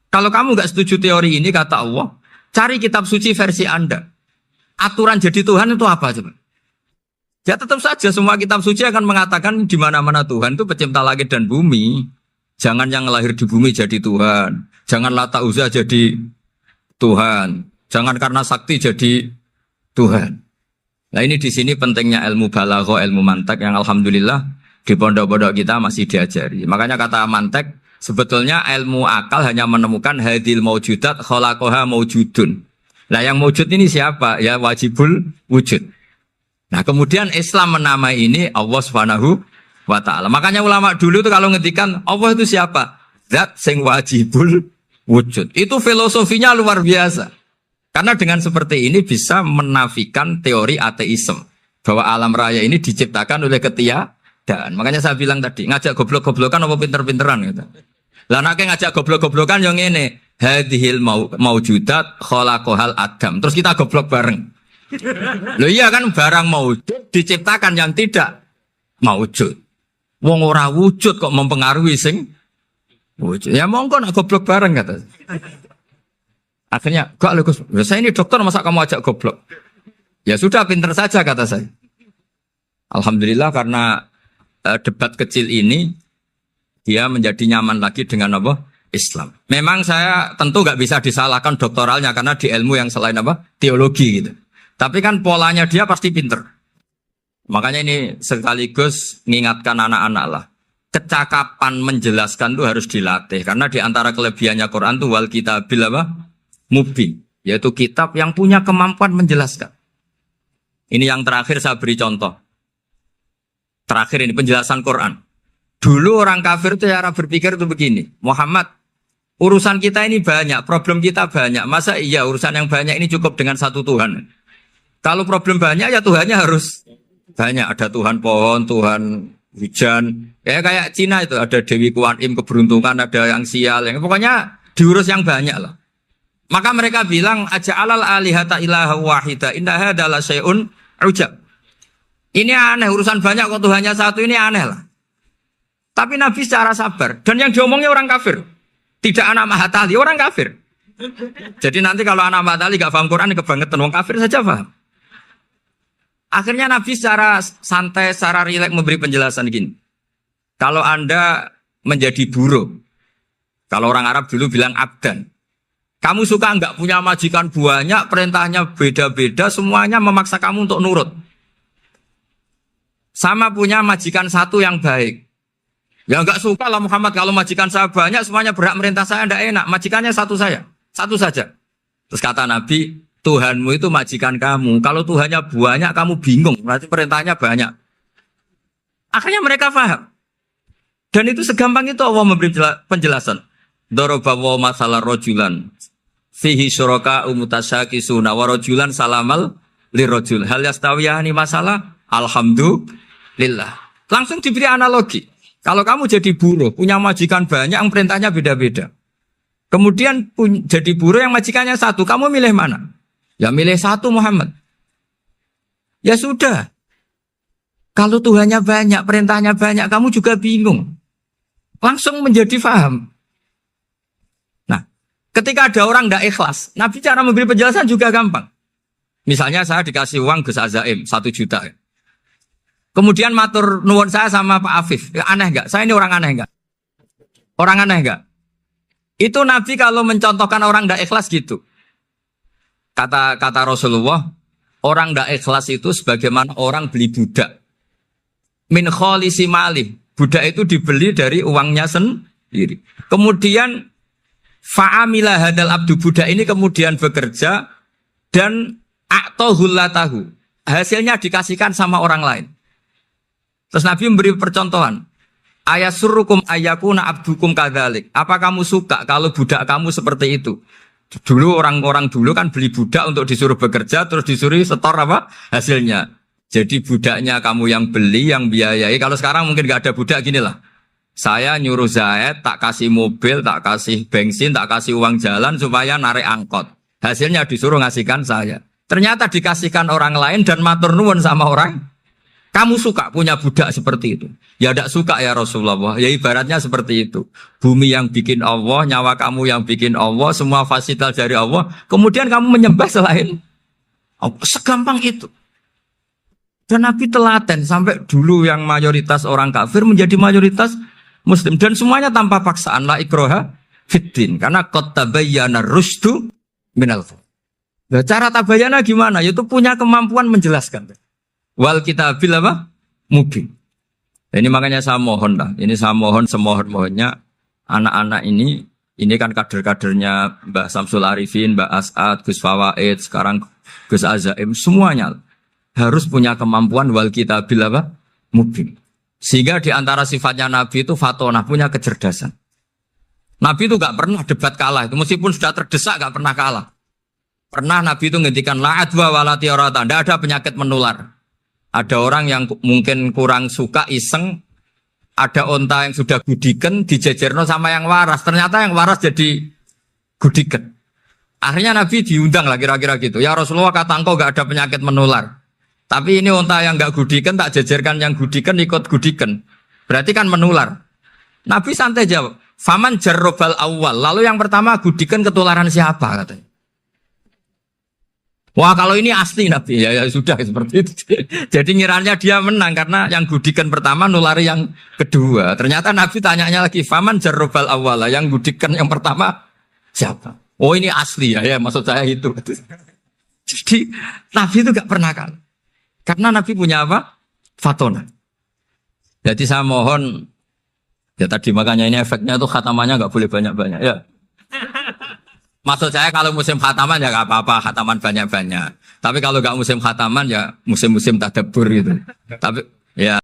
Kalau kamu enggak setuju teori ini kata Allah, cari kitab suci versi Anda. Aturan jadi Tuhan itu apa coba? Ya tetap saja semua kitab suci akan mengatakan di mana-mana Tuhan itu pencipta langit dan bumi. Jangan yang lahir di bumi jadi Tuhan. Jangan Lata Uzza jadi Tuhan. Jangan karena sakti jadi Tuhan. Nah ini di sini pentingnya ilmu balaghah, ilmu mantek yang alhamdulillah di pondok-pondok kita masih diajari. Makanya kata mantek sebetulnya ilmu akal hanya menemukan hadil maujudat khalaqaha maujudun. Nah yang maujud ini siapa? Ya wajibul wujud. Nah kemudian Islam menamai ini Allah Subhanahu wa ta'ala. Makanya ulama dulu itu kalau ngetikan Allah itu siapa? Zat sing wajibul wujud. Itu filosofinya luar biasa. Karena dengan seperti ini bisa menafikan teori ateisme. Bahwa alam raya ini diciptakan oleh ketiadaan. Makanya saya bilang tadi, ngajak goblok-goblokan apa pinter-pinteran gitu. Lah nek ngajak goblok-goblokan yang ini hadhil maujudat khalaqahal adam. Terus kita goblok bareng. Loh iya kan barang maujud diciptakan yang tidak maujud. Wong ora wujud kok mempengaruhi sing wujud. Ya monggo nak goblok bareng kata. Akhirnya gak lho Gus. Saya ini dokter masa kamu ajak goblok. Ya sudah pinter saja kata saya. Alhamdulillah karena debat kecil ini dia menjadi nyaman lagi dengan apa? Islam. Memang saya tentu nggak bisa disalahkan doktoralnya karena di ilmu yang selain apa? Teologi gitu. Tapi kan polanya dia pasti pinter. Makanya ini sekaligus mengingatkan anak-anak lah. Kecakapan menjelaskan itu harus dilatih. Karena di antara kelebihannya Quran itu wal kitabil apa? Mubin. Yaitu kitab yang punya kemampuan menjelaskan. Ini yang terakhir saya beri contoh. Terakhir ini penjelasan Quran. Dulu orang kafir itu cara berpikir itu begini. Muhammad, urusan kita ini banyak, problem kita banyak. Masa iya urusan yang banyak ini cukup dengan satu Tuhan? Kalau problem banyak ya Tuhannya harus banyak. Ada Tuhan pohon, Tuhan hujan. Ya kayak Cina itu ada Dewi Kuan Im keberuntungan, ada yang sial. Yang pokoknya diurus yang banyak lah. Maka mereka bilang aja'alal alihata ilaha wahida inna hadza la syai'un ujab. Ini aneh, urusan banyak kok Tuhannya satu, ini aneh lah. Tapi Nabi secara sabar. Dan yang diomongnya orang kafir. Tidak anak mahatali, orang kafir. Jadi nanti kalau anak mahatali gak paham Quran, kebangetan. Orang kafir saja paham. Akhirnya Nabi secara santai, secara rileks memberi penjelasan gini. Kalau Anda menjadi buruh. Kalau orang Arab dulu bilang abdan. Kamu suka nggak punya majikan banyak, perintahnya beda-beda, semuanya memaksa kamu untuk nurut. Sama punya majikan satu yang baik. Ya nggak suka lah Muhammad kalau majikan saya banyak, semuanya berhak merintah saya, ndak enak. Majikannya satu saja, satu saja. Terus kata Nabi, Tuhanmu itu majikan kamu. Kalau Tuhannya banyak, kamu bingung. Berarti perintahnya banyak. Akhirnya mereka paham. Dan itu segampang itu Allah memberi penjelasan. Daraba wa masalah rojulan. Fihi syuraka umutasyakisuna wa rojulan salamal lirojul. Hal yastawiyahani masalah. Alhamdulillah. Langsung diberi analogi. Kalau kamu jadi buruh, punya majikan banyak, yang perintahnya beda-beda. Kemudian jadi buruh yang majikannya satu, kamu milih mana? Ya milih satu Muhammad. Ya sudah. Kalau Tuhannya banyak, perintahnya banyak, kamu juga bingung. Langsung menjadi faham. Nah, ketika ada orang tidak ikhlas, Nabi cara memberi penjelasan juga gampang. Misalnya saya dikasih uang Gus Azaim 1 juta. Kemudian matur nuwun saya sama Pak Afif. Ya, aneh enggak? Saya ini orang aneh enggak? Orang aneh enggak? Itu Nabi kalau mencontohkan orang tidak ikhlas gitu. Kata Rasulullah, orang tidak ikhlas itu sebagaimana orang beli budak. Min kholisi malih. Budak itu dibeli dari uangnya sendiri. Kemudian fa'amila hadal abdu, budak ini kemudian bekerja dan a'tohullatahu. Hasilnya dikasihkan sama orang lain. Terus Nabi memberi percontohan. Ayasurukum ayakuna abdukum kadzalik. Apa kamu suka kalau budak kamu seperti itu? Dulu orang-orang dulu kan beli budak untuk disuruh bekerja, terus disuruh setor apa hasilnya. Jadi budaknya kamu yang beli, yang biayai. Kalau sekarang mungkin gak ada budak, gini lah. Saya nyuruh Zaid, tak kasih mobil, tak kasih bensin, tak kasih uang jalan supaya narik angkot. Hasilnya disuruh ngasihkan saya. Ternyata dikasihkan orang lain dan matur nuwun sama orang. Kamu suka punya budak seperti itu? Ya tidak suka ya Rasulullah. Ya ibaratnya seperti itu. Bumi yang bikin Allah, nyawa kamu yang bikin Allah, semua fasilitas dari Allah. Kemudian kamu menyembah selain Allah. Segampang itu. Dan Nabi telaten sampai dulu yang mayoritas orang kafir menjadi mayoritas Muslim. Dan semuanya tanpa paksaan. La ikroha fiddin. Karena qad tabayyana rusdu minal ghayy. Nah, cara tabayana gimana? Yaitu punya kemampuan menjelaskan. Wal kitabil apa? Mubin. Ini makanya saya mohon lah. Ini saya mohon semohon-mohonnya anak-anak ini kan kader-kadernya Mbah Samsul Arifin, Mbah As'ad, Gus Fawaid, sekarang Gus Azaim, semuanya harus punya kemampuan wal kitabil apa? Mubin. Sehingga di antara sifatnya Nabi itu fatonah, punya kecerdasan. Nabi itu gak pernah debat kalah. Itu meskipun sudah terdesak gak pernah kalah. Pernah Nabi itu ngendikan la'adwa walatiorata. Tidak ada penyakit menular. Ada orang yang mungkin kurang suka iseng, ada onta yang sudah gudiken dijejerno sama yang waras. Ternyata yang waras jadi gudiken. Akhirnya Nabi diundang lah kira-kira gitu. Ya Rasulullah, kata engkau gak ada penyakit menular. Tapi ini onta yang gak gudiken tak jejerkan yang gudiken ikut gudiken. Berarti kan menular. Nabi santai jawab. Faman jarrobal awal. Lalu yang pertama gudiken ketularan siapa katanya. Wah kalau ini asli Nabi ya sudah seperti itu. Jadi ngiranya dia menang karena yang gudikan pertama nulari yang kedua. Ternyata Nabi tanyanya lagi, faman jarrobal awala, yang gudikan yang pertama siapa? Oh ini asli ya maksud saya itu. Jadi Nabi itu gak pernah kalah. Karena Nabi punya apa? Fatona. Jadi saya mohon, ya tadi makanya ini efeknya tuh khatamannya gak boleh banyak-banyak ya. Maksud saya kalau musim khataman ya gak apa-apa, khataman banyak-banyak. Tapi kalau gak musim khataman ya musim-musim tadabbur gitu. Tapi ya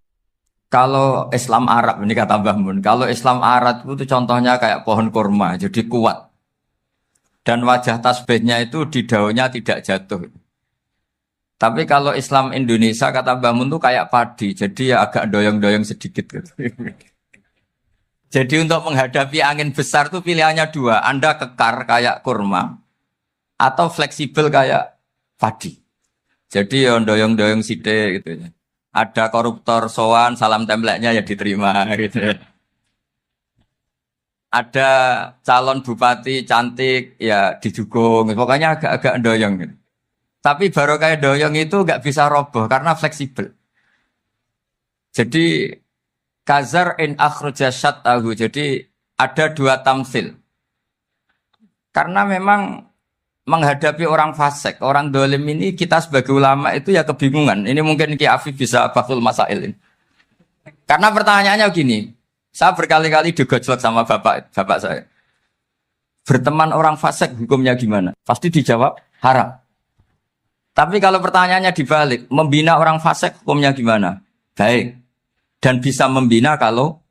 kalau Islam Arab ini kata Mbah Mun, kalau Islam Arab itu contohnya kayak pohon kurma, jadi kuat. Dan wajah tasbihnya itu di daunnya tidak jatuh. Tapi kalau Islam Indonesia kata Mbah Mun itu kayak padi, jadi ya agak doyong-doyong sedikit gitu. Jadi untuk menghadapi angin besar itu pilihannya dua. Anda kekar kayak kurma atau fleksibel kayak padi. Jadi ya doyong-doyong sithik gitu ya. Ada koruptor sowan salam templeknya ya diterima gitu ya. Ada calon bupati cantik ya didukung. Pokoknya agak-agak doyong gitu. Tapi baru kayak doyong itu nggak bisa roboh karena fleksibel. Jadi Kazar in akhraja syatahu. Jadi ada dua tamsil. Karena memang menghadapi orang fasik, orang dolim ini kita sebagai ulama itu ya kebingungan. Ini mungkin Ki Afif bisa bahul masail ini. Karena pertanyaannya gini, saya berkali-kali digojlok sama bapak saya. Berteman orang fasik hukumnya gimana? Pasti dijawab haram. Tapi kalau pertanyaannya dibalik, membina orang fasik hukumnya gimana? Baik. Dan bisa membina kalau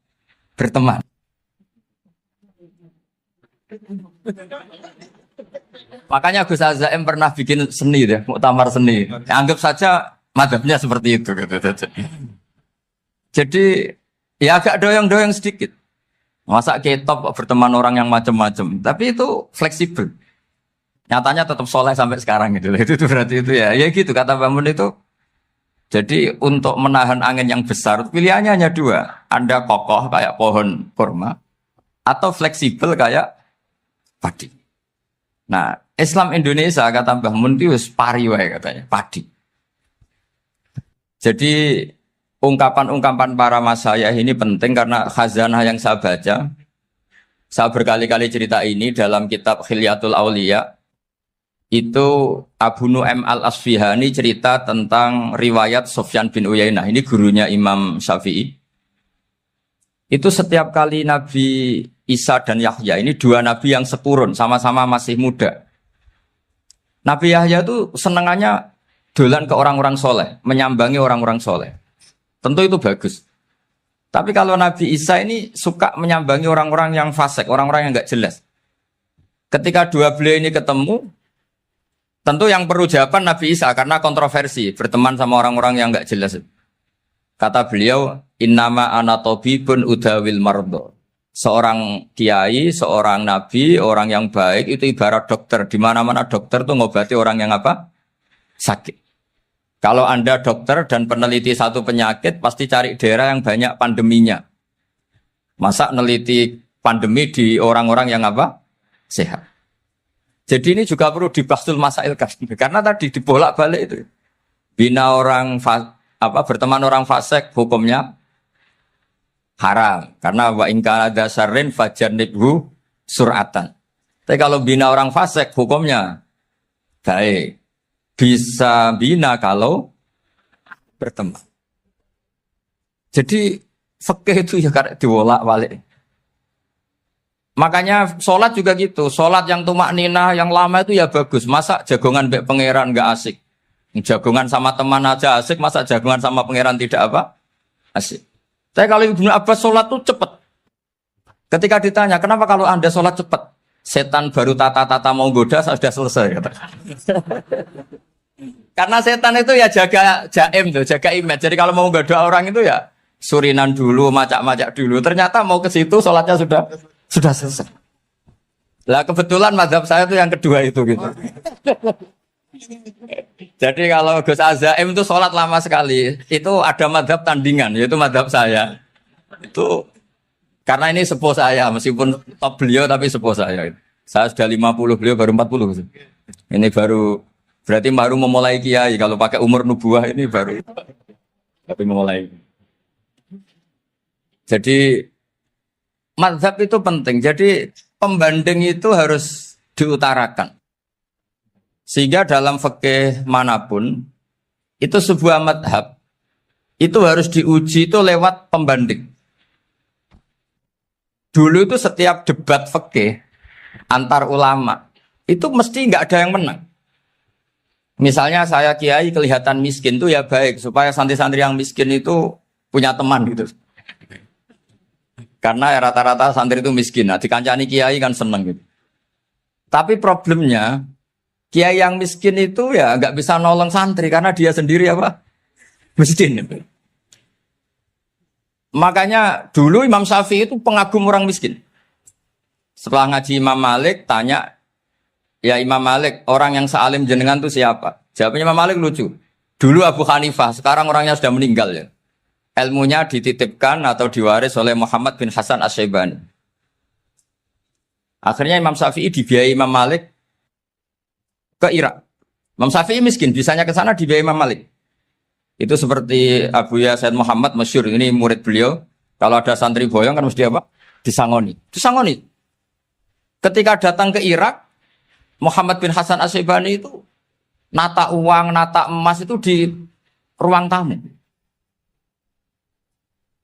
berteman. Makanya Gus Azaim pernah bikin seni deh, muktamar seni. Anggap saja madhabnya seperti itu. Jadi ya agak doyong-doyong sedikit. Masa ketop berteman orang yang macam-macam. Tapi itu fleksibel. Nyatanya tetap soleh sampai sekarang gitu. Itu berarti itu ya gitu kata Bangun itu. Jadi untuk menahan angin yang besar pilihannya hanya dua. Anda kokoh kayak pohon kurma atau fleksibel kayak padi. Nah, Islam Indonesia kata Mbah Mun itu pari wae katanya, padi. Jadi ungkapan-ungkapan para masayah ini penting karena khazanah yang saya baca. Saya berkali-kali cerita ini dalam kitab Khilyatul Auliya. Itu Abu Nu'aim al-Asfihani cerita tentang riwayat Sufyan bin Uyainah. Ini gurunya Imam Syafi'i. Itu setiap kali Nabi Isa dan Yahya, ini dua nabi yang sekurun, sama-sama masih muda. Nabi Yahya itu senengannya dolan ke orang-orang soleh, menyambangi orang-orang soleh. Tentu itu bagus. Tapi kalau Nabi Isa ini suka menyambangi orang-orang yang fasik, orang-orang yang nggak jelas. Ketika dua beliau ini ketemu, tentu yang perlu jawaban Nabi Isa karena kontroversi berteman sama orang-orang yang nggak jelas. Kata beliau, innama ana tabibun udawil mardo. Seorang kiai, seorang nabi, orang yang baik itu ibarat dokter. Di mana-mana dokter tuh ngobati orang yang apa? Sakit. Kalau Anda dokter dan peneliti satu penyakit, pasti cari daerah yang banyak pandeminya. Masa neliti pandemi di orang-orang yang apa? Sehat. Jadi ini juga perlu dibahsul masail kasih. Karena tadi dibolak-balik itu. Bina orang berteman orang fasik hukumnya haram. Karena wa in kana dasarrin fajanibhu sur'atan. Tapi kalau bina orang fasik hukumnya baik. Bisa bina kalau berteman. Jadi fikih itu ya karena dibolak-balik. Makanya sholat juga gitu. Sholat yang tumak nina, yang lama itu ya bagus. Masa jagongan mbek pangeran nggak asik. Jagongan sama teman aja asik. Masa jagongan sama pangeran tidak apa? Asik. Tapi kalau Ibnu Abbas sholat tuh cepat. Ketika ditanya, kenapa kalau Anda sholat cepat? Setan baru tata-tata mau goda, sudah selesai. Kata. Karena setan itu ya jaga jaim tuh, jaga image. Jadi kalau mau goda orang itu ya surinan dulu, macak-macak dulu. Ternyata mau ke situ sholatnya sudah selesai. Lah kebetulan mazhab saya itu yang kedua itu gitu. Jadi kalau Gus Azaim itu sholat lama sekali, itu ada mazhab tandingan, yaitu mazhab saya. Itu karena ini sepuh saya, meskipun top beliau tapi sepuh saya. Saya sudah 50, beliau baru 40. Ini baru Berarti baru memulai kiai. Kalau pakai umur nubuah ini baru tapi memulai. Jadi mazhab itu penting. Jadi pembanding itu harus diutarakan. Sehingga dalam fikih manapun itu sebuah mazhab itu harus diuji itu lewat pembanding. Dulu itu setiap debat fikih antar ulama itu mesti nggak ada yang menang. Misalnya saya kiai kelihatan miskin tuh ya baik supaya santri-santri yang miskin itu punya teman gitu. Karena ya rata-rata santri itu miskin. Nah, dikancani kiai kan seneng gitu. Tapi problemnya kiai yang miskin itu ya nggak bisa nolong santri karena dia sendiri apa? Miskin. Gitu. Makanya dulu Imam Syafi'i itu pengagum orang miskin. Setelah ngaji Imam Malik tanya, ya Imam Malik, orang yang sealim jenengan itu siapa? Jawabnya Imam Malik lucu. Dulu Abu Hanifah, sekarang orangnya sudah meninggal ya. Ilmunya dititipkan atau diwaris oleh Muhammad bin Hasan Asy-Syaibani. Akhirnya Imam Syafi'i dibiayai Imam Malik ke Irak. Imam Syafi'i miskin, bisanya ke sana dibiayai Imam Malik. Itu seperti Abu Ya Said Muhammad masyhur, ini murid beliau. Kalau ada santri boyong kan mesti apa? Disangoni. Disangoni. Ketika datang ke Irak, Muhammad bin Hasan Asy-Syaibani itu nata uang, nata emas itu di ruang tamu.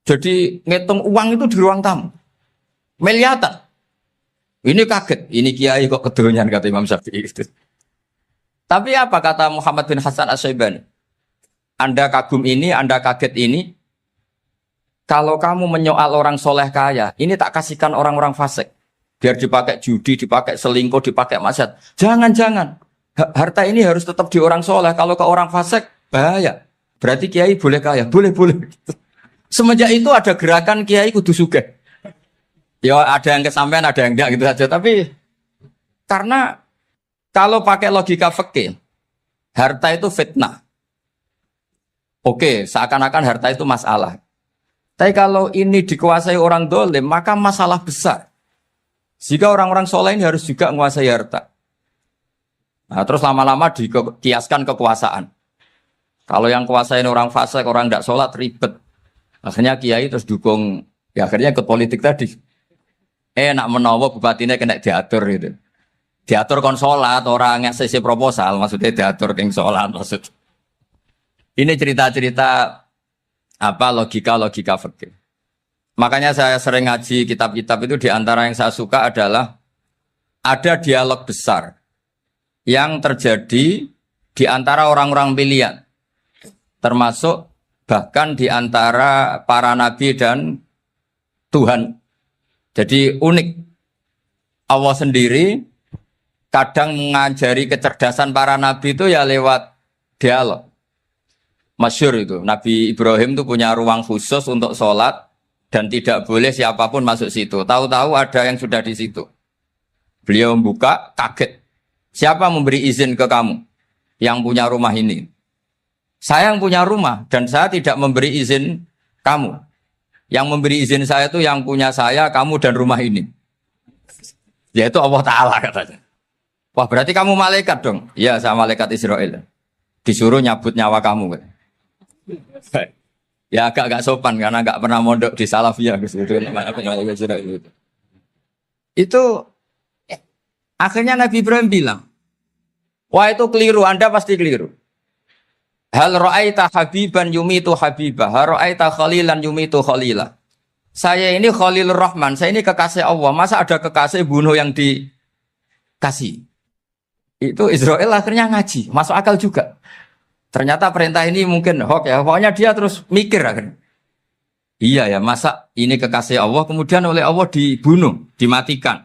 Jadi ngitung uang itu di ruang tamu. Miliatan. Ini kaget, ini kiai kok kedonyan kata Imam Syafi'i itu. Tapi apa kata Muhammad bin Hasan Asy-Syaibani? Anda kagum ini, Anda kaget ini. Kalau kamu menyoal orang soleh kaya, ini tak kasihkan orang-orang fasik. Biar dipakai judi, dipakai selingkuh, dipakai maksiat. Jangan-jangan. Harta ini harus tetap di orang soleh. Kalau ke orang fasik, bahaya. Berarti kiai boleh kaya? Boleh-boleh. Semenjak itu ada gerakan kiai kudu sugih. Ya ada yang kesampaian, ada yang enggak gitu saja. Tapi karena kalau pakai logika fikih, harta itu fitnah. Oke, seakan-akan harta itu masalah. Tapi kalau ini dikuasai orang dolim, maka masalah besar. Jika orang-orang soleh ini harus juga menguasai harta. Nah, terus lama-lama dikiaskan kekuasaan. Kalau yang kuasain orang fasik, orang tidak sholat, ribet. Akhirnya kiai terus dukung, ya akhirnya ikut politik tadi. Nak menawa bupatinya kena diatur gitu. Diatur kon sholat, orang yang sesi proposal, maksudnya diatur keng sholat maksud. Ini cerita-cerita apa logika-logika fikih. Makanya saya sering ngaji kitab-kitab itu, diantara yang saya suka adalah ada dialog besar yang terjadi di antara orang-orang pilihan, termasuk bahkan di antara para nabi dan Tuhan. Jadi unik. Allah sendiri kadang mengajari kecerdasan para nabi itu ya lewat dialog. Masyhur itu, Nabi Ibrahim itu punya ruang khusus untuk sholat dan tidak boleh siapapun masuk situ. Tahu-tahu ada yang sudah di situ. Beliau membuka, kaget. Siapa memberi izin ke kamu yang punya rumah ini? Saya yang punya rumah dan saya tidak memberi izin kamu. Yang memberi izin saya itu yang punya saya, kamu dan rumah ini. Yaitu Allah Ta'ala katanya. Wah berarti kamu malaikat dong? Iya saya malaikat Israel. Disuruh nyabut nyawa kamu. Ya agak sopan karena agak pernah mondok di Salafiyah gitu. Itu akhirnya Nabi Ibrahim bilang, wah itu keliru, Anda pasti keliru. Hal ra'aita habiban yumitu habibah, hal ra'aita khalilan yumitu khalilah. Saya ini Khalilur Rahman, saya ini kekasih Allah. Masa ada kekasih bunuh yang dikasih? Itu Israel akhirnya ngaji, masuk akal juga. Ternyata perintah ini mungkin hoax ya. Pokoknya dia terus mikir akhirnya. Iya ya, masa ini kekasih Allah kemudian oleh Allah dibunuh, dimatikan.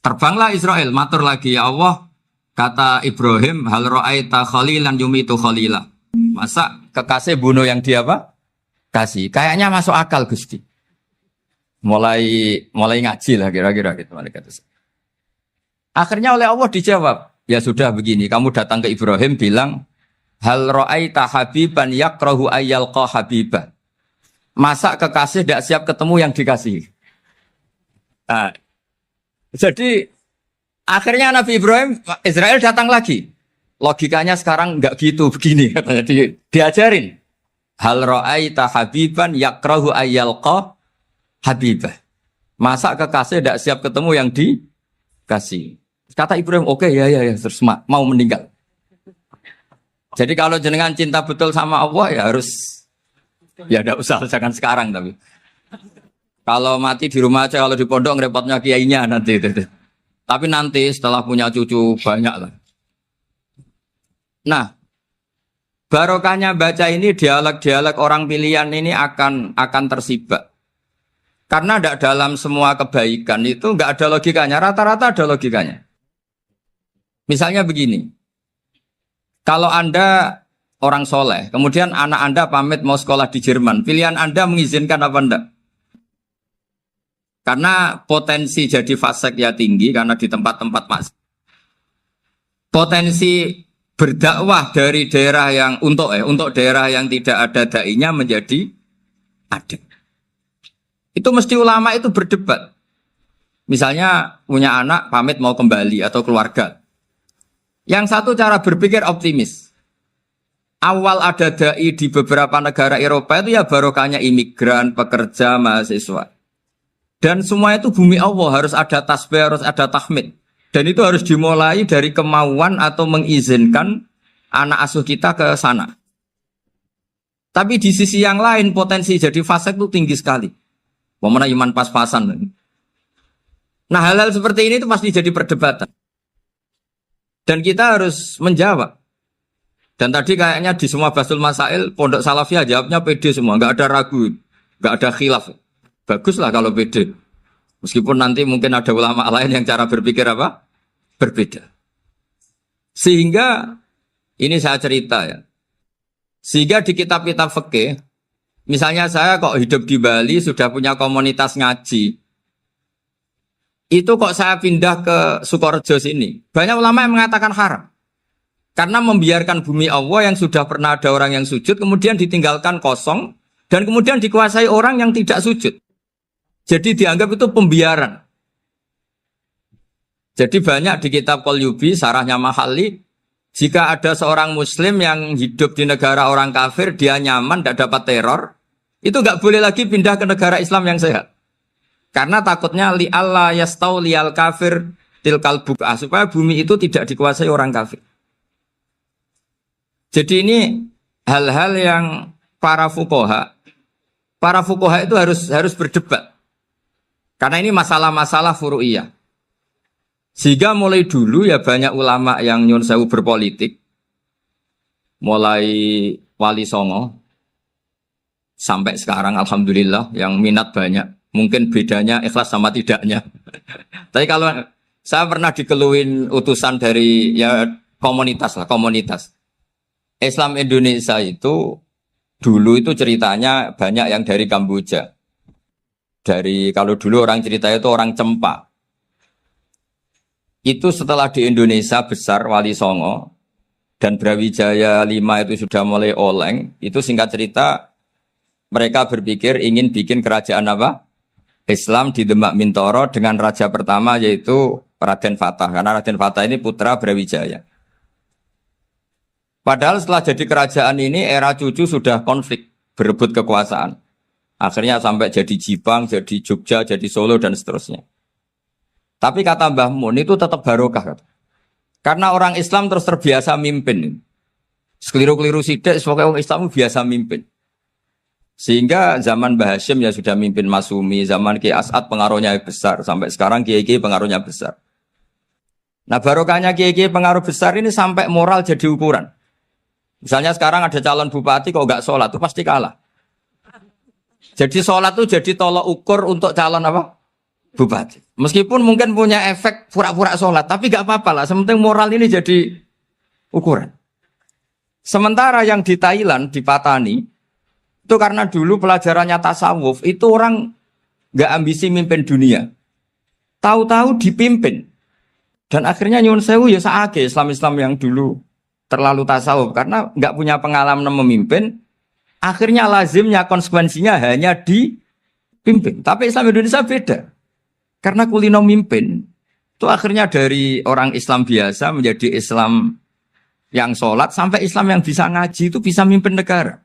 Terbanglah Israel, matur lagi ya Allah, kata Ibrahim, hal ra'aita khalilan yumitu khalilah. Masa kekasih bunuh yang dia apa? Kasih. Kayaknya masuk akal Gusti. Mulai ngaji lah kira-kira gitu. Akhirnya oleh Allah dijawab, ya sudah begini, kamu datang ke Ibrahim bilang, hal ra'aita habiban yakrahu ayyalqa habibah. Masa kekasih tidak siap ketemu yang dikasih. Jadi akhirnya Nabi Ibrahim, Israel datang lagi. logikanya sekarang nggak gitu begini katanya diajarin. Hal ra'aita habiban yakrahu ayyalqa habibah. Masa kekasih tidak siap ketemu yang dikasih. Kata Ibrahim, oke ya terus mau meninggal. Jadi kalau jenengan cinta betul sama Allah ya harus ya tidak usah jangan sekarang tapi. Kalau mati di rumah aja, kalau di pondok repotnya kiainya nanti. Tapi nanti setelah punya cucu banyak lah. Nah, barokahnya baca ini dialog-dialog orang pilihan ini akan tersibak. Karena tidak dalam semua kebaikan itu nggak ada logikanya. Rata-rata ada logikanya. Misalnya begini, kalau Anda orang soleh, kemudian anak Anda pamit mau sekolah di Jerman, pilihan Anda mengizinkan apa enggak? Karena potensi jadi fasik ya tinggi karena di tempat-tempat mas. Potensi berdakwah dari daerah yang untuk daerah yang tidak ada dai-nya menjadi ada. Itu mesti ulama itu berdebat. Misalnya punya anak pamit mau kembali atau keluarga. Yang satu cara berpikir optimis. Awal ada dai di beberapa negara Eropa itu ya barokahnya imigran, pekerja, mahasiswa. Dan semua itu bumi Allah, harus ada tasbih, harus ada tahmid. Dan itu harus dimulai dari kemauan atau mengizinkan anak asuh kita ke sana. Tapi di sisi yang lain potensi jadi fasik itu tinggi sekali. Mana iman pas-pasan. Nah hal-hal seperti ini itu pasti jadi perdebatan. Dan kita harus menjawab. Dan tadi kayaknya di semua Basul Masail, Pondok Salafiyah jawabnya pede semua, nggak ada ragu, nggak ada khilaf. Baguslah kalau pede. Meskipun nanti mungkin ada ulama lain yang cara berpikir apa? Berbeda. Sehingga, ini saya cerita ya. Sehingga di kitab-kitab fikih, misalnya saya kok hidup di Bali, sudah punya komunitas ngaji. Itu kok saya pindah ke Sukorejo sini. Banyak ulama yang mengatakan haram. Karena membiarkan bumi Allah yang sudah pernah ada orang yang sujud, kemudian ditinggalkan kosong, dan kemudian dikuasai orang yang tidak sujud. Jadi dianggap itu pembiaran. Jadi banyak di kitab Qalyubi, sarahnya Mahalli, jika ada seorang muslim yang hidup di negara orang kafir, dia nyaman, tidak dapat teror, itu nggak boleh lagi pindah ke negara Islam yang sehat. Karena takutnya li'alla yastau li'al kafir tilkal buk'ah, supaya bumi itu tidak dikuasai orang kafir. Jadi ini hal-hal yang para fuqaha itu harus berdebat. Karena ini masalah-masalah furu'iyah. Sehingga mulai dulu ya banyak ulama yang nyun sewu berpolitik. Mulai Wali Songo sampai sekarang alhamdulillah yang minat banyak. Mungkin bedanya ikhlas sama tidaknya. Tapi kalau saya pernah dikeluhin utusan dari ya komunitas. Islam Indonesia itu dulu itu ceritanya banyak yang dari Kamboja. Kalau dulu orang cerita itu orang Cempa. Itu setelah di Indonesia besar Wali Songo dan Brawijaya 5 itu sudah mulai oleng, itu singkat cerita mereka berpikir ingin bikin kerajaan apa? Islam di Demak Mintoro dengan raja pertama yaitu Raden Fatah. Karena Raden Fatah ini putra Brawijaya. Padahal setelah jadi kerajaan ini era cucu sudah konflik, berebut kekuasaan. Akhirnya sampai jadi Jipang, jadi Jogja, jadi Solo dan seterusnya. Tapi kata Mbah Mun itu tetap barokah. Karena orang Islam terus terbiasa mimpin. Sekeliru-keliru sidik, sebagai orang Islam biasa mimpin. Sehingga zaman Mbah Hashim ya sudah mimpin Masumi, zaman Ki As'ad pengaruhnya besar. Sampai sekarang Kiai pengaruhnya besar. Nah barokahnya Kiai pengaruh besar ini sampai moral jadi ukuran. Misalnya sekarang ada calon bupati kok nggak sholat, itu pasti kalah. Jadi sholat itu jadi tolok ukur untuk calon apa? Bupati. Meskipun mungkin punya efek pura-pura sholat, tapi nggak apa-apa lah. Sementing moral ini jadi ukuran. Sementara yang di Thailand, di Patani, itu karena dulu pelajarannya tasawuf, itu orang nggak ambisi mimpin dunia. Tahu-tahu dipimpin. Dan akhirnya nyuwun sewu ya saage Islam-Islam yang dulu terlalu tasawuf. Karena nggak punya pengalaman memimpin, akhirnya lazimnya konsekuensinya hanya dipimpin. Tapi Islam Indonesia beda. Karena kulino mimpin, itu akhirnya dari orang Islam biasa menjadi Islam yang sholat, sampai Islam yang bisa ngaji itu bisa mimpin negara.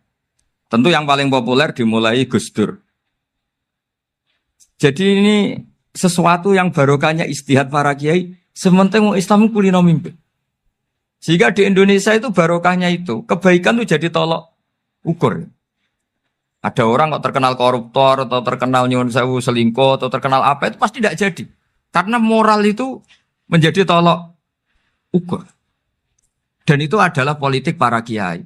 Tentu yang paling populer dimulai Gus Dur. Jadi ini sesuatu yang barokahnya istihad para kiai, sementing Islam kulino mimpin. Sehingga di Indonesia itu barokahnya itu, kebaikan itu jadi tolok ukur. Ada orang kok terkenal koruptor, atau terkenal nyuwun sewu selingkuh, atau terkenal apa, itu pasti tidak jadi. Karena moral itu menjadi tolok ukur. Dan itu adalah politik para kiai.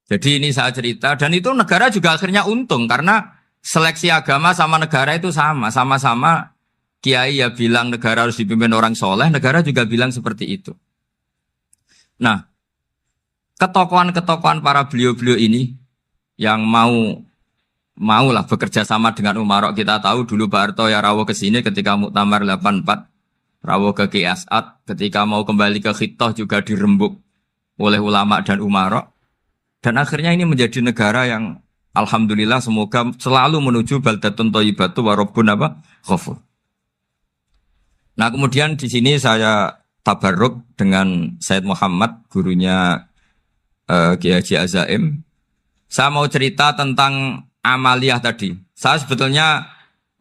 Jadi ini saya cerita, dan itu negara juga akhirnya untung, karena seleksi agama sama negara itu sama-sama kiai ya bilang negara harus dipimpin orang soleh, negara juga bilang seperti itu. Nah, ketokohan-ketokohan para beliau-beliau ini yang maulah bekerja sama dengan umarok. Kita tahu dulu Pak Harto ya rawuh ke sini ketika Muktamar 84, rawuh ke Ki As'ad, ketika mau kembali ke Khittah juga dirembuk oleh ulama dan umarok. Dan akhirnya ini menjadi negara yang alhamdulillah semoga selalu menuju baldatun thayyibatu wa rabbun ghafur. Nah, kemudian di sini saya tabarruk dengan Said Muhammad, gurunya Kiai Haji Azaim. Saya mau cerita tentang amaliyah tadi. Saya sebetulnya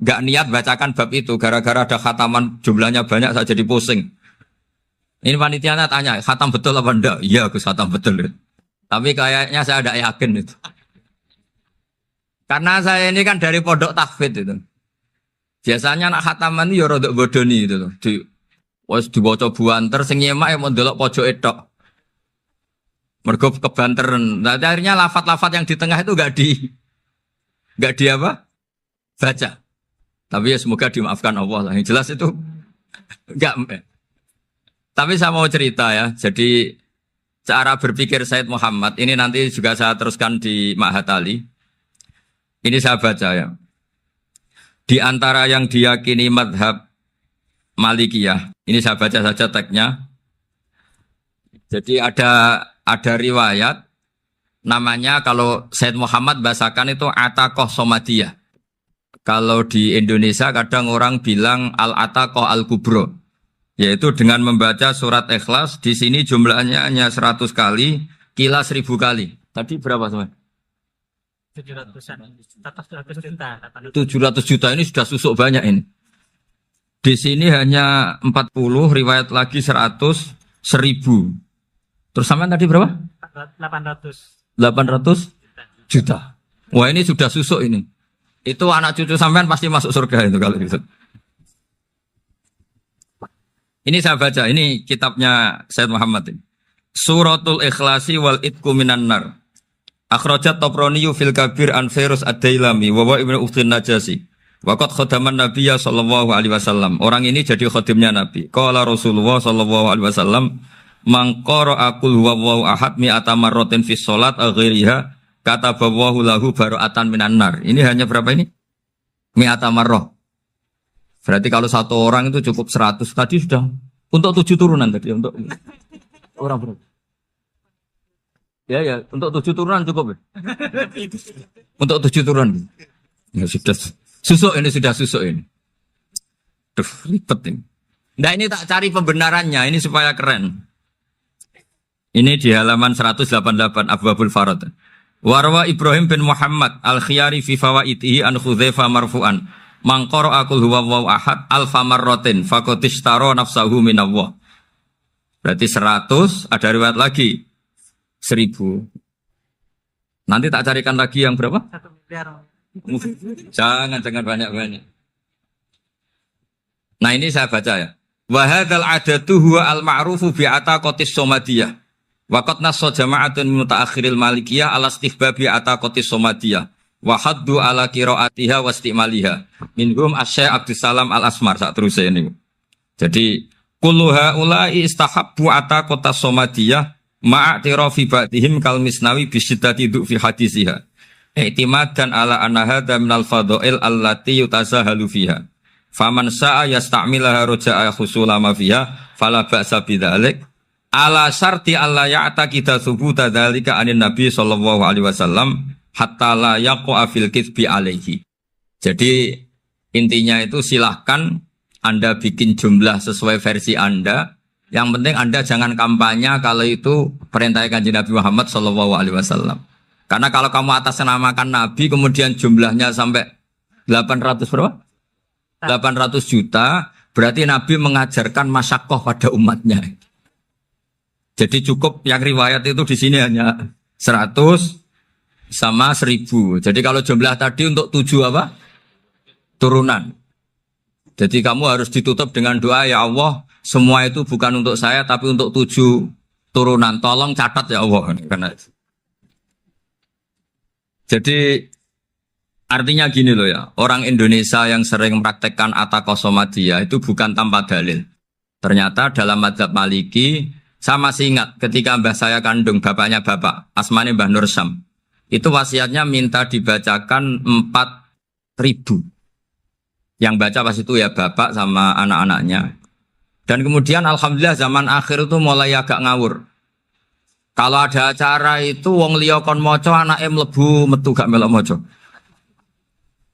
nggak niat bacakan bab itu, gara-gara ada khataman jumlahnya banyak saya jadi pusing. Ini panitianya tanya, khatam betul apa enggak? Iya, Gus, khatam betul. Tapi kayaknya saya tidak yakin itu. Karena saya ini kan dari pondok tahfidz itu. Biasanya anak khataman itu ya rodok bodoni itu loh. Dibaca buanter sing nyemak yang mendelok pojok etok. Mergo kebanteren. Nah, akhirnya lafat-lafat yang di tengah itu enggak di apa? Baca. Tapi ya semoga dimaafkan Allah lah. Yang jelas itu enggak. Tapi saya mau cerita ya. Jadi cara berpikir Said Muhammad ini nanti juga saya teruskan di Ma'had Ali. Ini saya baca ya. Di antara yang diyakini madhab Malikiyah, ini saya baca saja teksnya. Jadi ada riwayat namanya, kalau Said Muhammad bahasakan itu Ataqoh Somadiyah. Kalau di Indonesia kadang orang bilang Al-Ataqoh Al-Kubro, yaitu dengan membaca surat Ikhlas. Di sini jumlahnya hanya 100 kali, kila 1000 kali. Tadi berapa teman? 700-an. 700 juta. 700 juta ini sudah susuk banyak ini. Di sini hanya 40, riwayat lagi 100, 1000. Terus sampean tadi berapa? 800 juta. Wah, ini sudah susuk ini. Itu anak cucu sampean pasti masuk surga itu kalau gitu. Ini saya baca, ini kitabnya Said Muhammad ini. Suratul Ikhlasi wal Itqu minan nar. Akhrajat Tabraniyu fil Kabir an Fairuz ad-Dailami wa Ibnu Ukhtin Najasi. Waqad khadaman Nabiyya sallallahu alaihi wasallam. Orang ini jadi khadimnya Nabi. Qala Rasulullah sallallahu alaihi wasallam, "Man qara'a qul huwallahu ahad mi'ata marratin fi shalat ghairiha katabawahu lahu bara'atan minan nar." Ini hanya berapa ini? Mi'ata marrah. Berarti kalau satu orang itu cukup 100. Tadi sudah untuk 7 turunan tadi, untuk orang berapa? Ya, untuk 7 turunan cukup ya? Untuk 7 turunan. Ya sudah. Susuk ini. Duh, ribet ini. Nah, ini tak cari pembenarannya, ini supaya keren. Ini di halaman 188 Abwabul Farad. Warwa Ibrahim bin Muhammad al-Khiyari fi fawaitihi an Khudzaifa marfu'an. Man qara'a qul huwallahu ahad alfa marratin faqad ishtara nafsahu minallah. Berarti 100, ada riwayat lagi 1000. Nanti tak carikan lagi yang berapa? 1 miliar. Jangan banyak-banyak. Nah, ini saya baca ya. Wa hadzal adatu huwa al-ma'rufu bi ataqatis somadiyah. Wa qad nassa jama'atun min mutaakhiril malikiyah ala istihbabi ataqatis somadiyah. Wa haddu ala qiraatiha wa istimaliha. Minhum Asy-Syaikh Abdus Salam Al-Asmar sak teruse ini. Jadi kullu haula'i istahabbu ataqatas somadiyah ma'atirafi ba'dihim kal misnawi bi syiddati du fi hadisiha. I'timadan ala anna hadza minal fadha'il allati yutasahalu fiha. Faman sa'a yasta'milaha raja'a husula ma fiha fala ba'sa bidzalik. Ala syarti alla ya'taqida thubuta dzalika anin nabi sallallahu alaihi wasallam hatta la yaqa fil kitsbi alaihi. Jadi intinya itu silahkan Anda bikin jumlah sesuai versi Anda, Yang penting Anda jangan kampanye kalau itu perintah Kanjeng Nabi Muhammad Shallallahu Alaihi Wasallam. Karena kalau kamu atasnamakan Nabi kemudian jumlahnya sampai 800 berapa? 800 juta, berarti Nabi mengajarkan masyakoh pada umatnya. Jadi cukup yang riwayat itu di sini hanya 100 sama 1000. Jadi kalau jumlah tadi untuk 7 apa? Turunan. Jadi kamu harus ditutup dengan doa, ya Allah, semua itu bukan untuk saya tapi untuk 7 turunan. Tolong catat ya Allah. Karena jadi artinya gini loh ya, orang Indonesia yang sering mempraktekkan Ataqosomadiyah itu bukan tanpa dalil. Ternyata dalam madzhab Maliki, saya masih ingat ketika mbah saya kandung, bapaknya bapak, asmane Mbah Nur Syam, itu wasiatnya minta dibacakan 4.000. Yang baca pas itu ya bapak sama anak-anaknya. Dan kemudian alhamdulillah zaman akhir itu mulai agak ngawur. Kalau ada acara itu wong liya kon maca anake mlebu metu gak melok maca.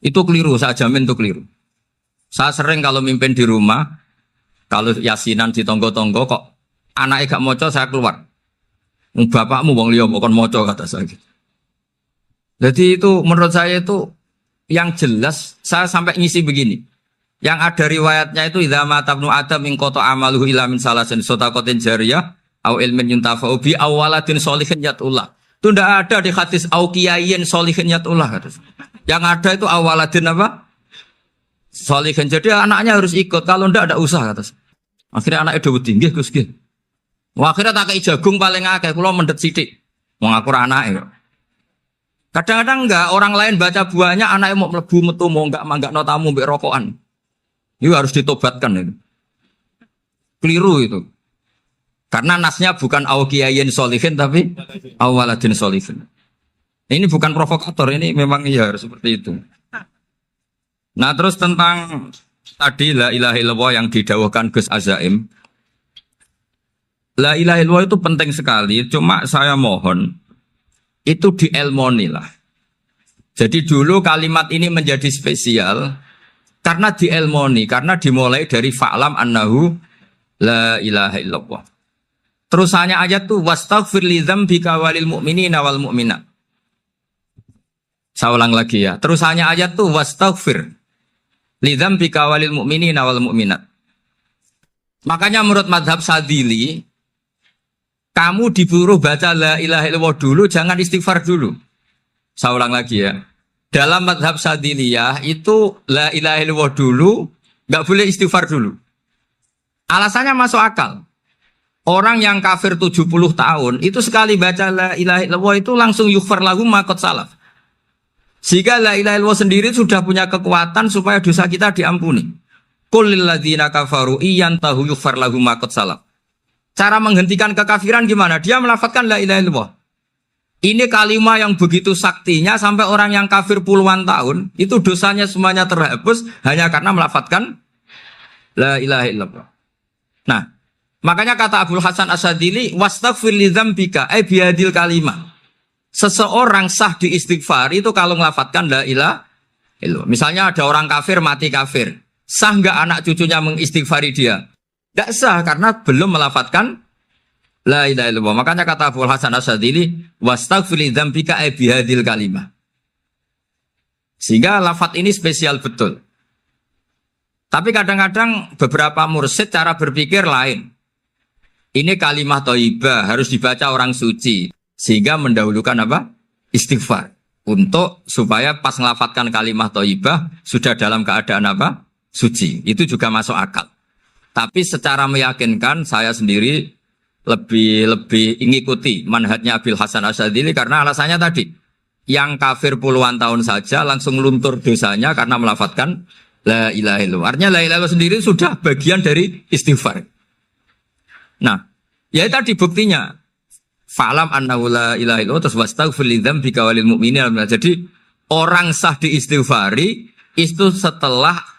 Itu keliru, saya jamin itu keliru. Saya sering kalau mimpin di rumah, kalau yasinan di tonggo-tonggo kok anaknya gak maca saya keluar. Bapakmu wong liya kon maca kata saya. Jadi itu menurut saya itu yang jelas saya sampai ngisi begini. Yang ada riwayatnya itu idza mata ibnu adam min qata amaluhu ila min salasin shadaqatin jariyah au ilmin yuntafa'u bi awaladin sholihin yatullah. Itu tidak ada di hadis au kiyayin sholihin yatullah. Yang ada itu awaladin apa? Sholihin. Jadi anaknya harus ikut. Kalau tidak ada usah kata. Akhirnya anaknya dawuh tinggi Gus nggih. Wah, akhirnya tak kei jagung paling akeh kula mendhet sithik. Wong aku ora anake. Kadang-kadang enggak, orang lain baca buahnya, anaknya mau mlebu metu mau enggak no tamu mbek rokokan. Itu harus ditobatkan itu. Keliru itu. Karena nasnya bukan auqiyayin sholihin tapi awaladin sholihin. Ini bukan provokator, ini memang iya harus seperti itu. Nah, terus tentang tadi la ilaha illallah yang didawahkan Gus Azaim. La ilaha illallah itu penting sekali, cuma saya mohon itu dielmoni lah. Jadi dulu kalimat ini menjadi spesial karena dielmoni, karena dimulai dari fa'lam annahu la ilaha illallah. Terusannya ayat tuh wastaghfir li dzambika walil mu'minina wal mu'minat. Saya ulang lagi ya. Terusannya ayat tuh wastaghfir li dzambika walil mu'minina wal mu'minat. Makanya menurut mazhab Sadili, kamu disuruh baca la ilaha illallah dulu, jangan istighfar dulu. Saya ulang lagi ya. Dalam mazhab Sadiliyah itu la ilaha illallah dulu, nggak boleh istighfar dulu. Alasannya masuk akal. Orang yang kafir 70 tahun, itu sekali baca la ilaha illallah itu langsung yughfar lahu ma qad salaf. Jika la ilaha illallah sendiri sudah punya kekuatan supaya dosa kita diampuni. Qul lil ladzina kafaru iyantahu yughfar lahum ma qad salaf. Cara menghentikan kekafiran gimana? Dia melafadzkan la ilaha illallah. Ini kalimat yang begitu saktinya sampai orang yang kafir puluhan tahun itu dosanya semuanya terhapus hanya karena melafadzkan la ilaha illallah. Nah, makanya kata Abdul Hasan Asadili wastaghfir li dzambika ay bihadil kalimah. Seseorang sah di istighfar itu kalau melafadzkan la ilaha illallah. Misalnya ada orang kafir mati kafir. Sah enggak anak cucunya mengistighfari dia? Tidak sah karena belum melafatkan la ilaha illallah. Makanya kata Abu Hasan Asyadzili wastaghfir li dzambika ay bihadil kalimah. Sehingga lafaz ini spesial betul. Tapi kadang-kadang beberapa mursyid cara berpikir lain. Ini kalimat thayyibah harus dibaca orang suci sehingga mendahulukan apa? Istighfar. Untuk supaya pas ngelafatkan kalimat thayyibah sudah dalam keadaan apa? Suci. Itu juga masuk akal. Tapi secara meyakinkan saya sendiri lebih mengikuti manhajnya Abil Hasan Asyadzili karena alasannya tadi yang kafir puluhan tahun saja langsung luntur dosanya karena melafadzkan la ilaha illallah. Artinya la ilaha illallah sendiri sudah bagian dari istighfar. Nah, ya tadi buktinya fa'lam annahu la ilaha illallah terus wastaghfir li dzambika walil mu'minina. Jadi orang sah diistighfari itu setelah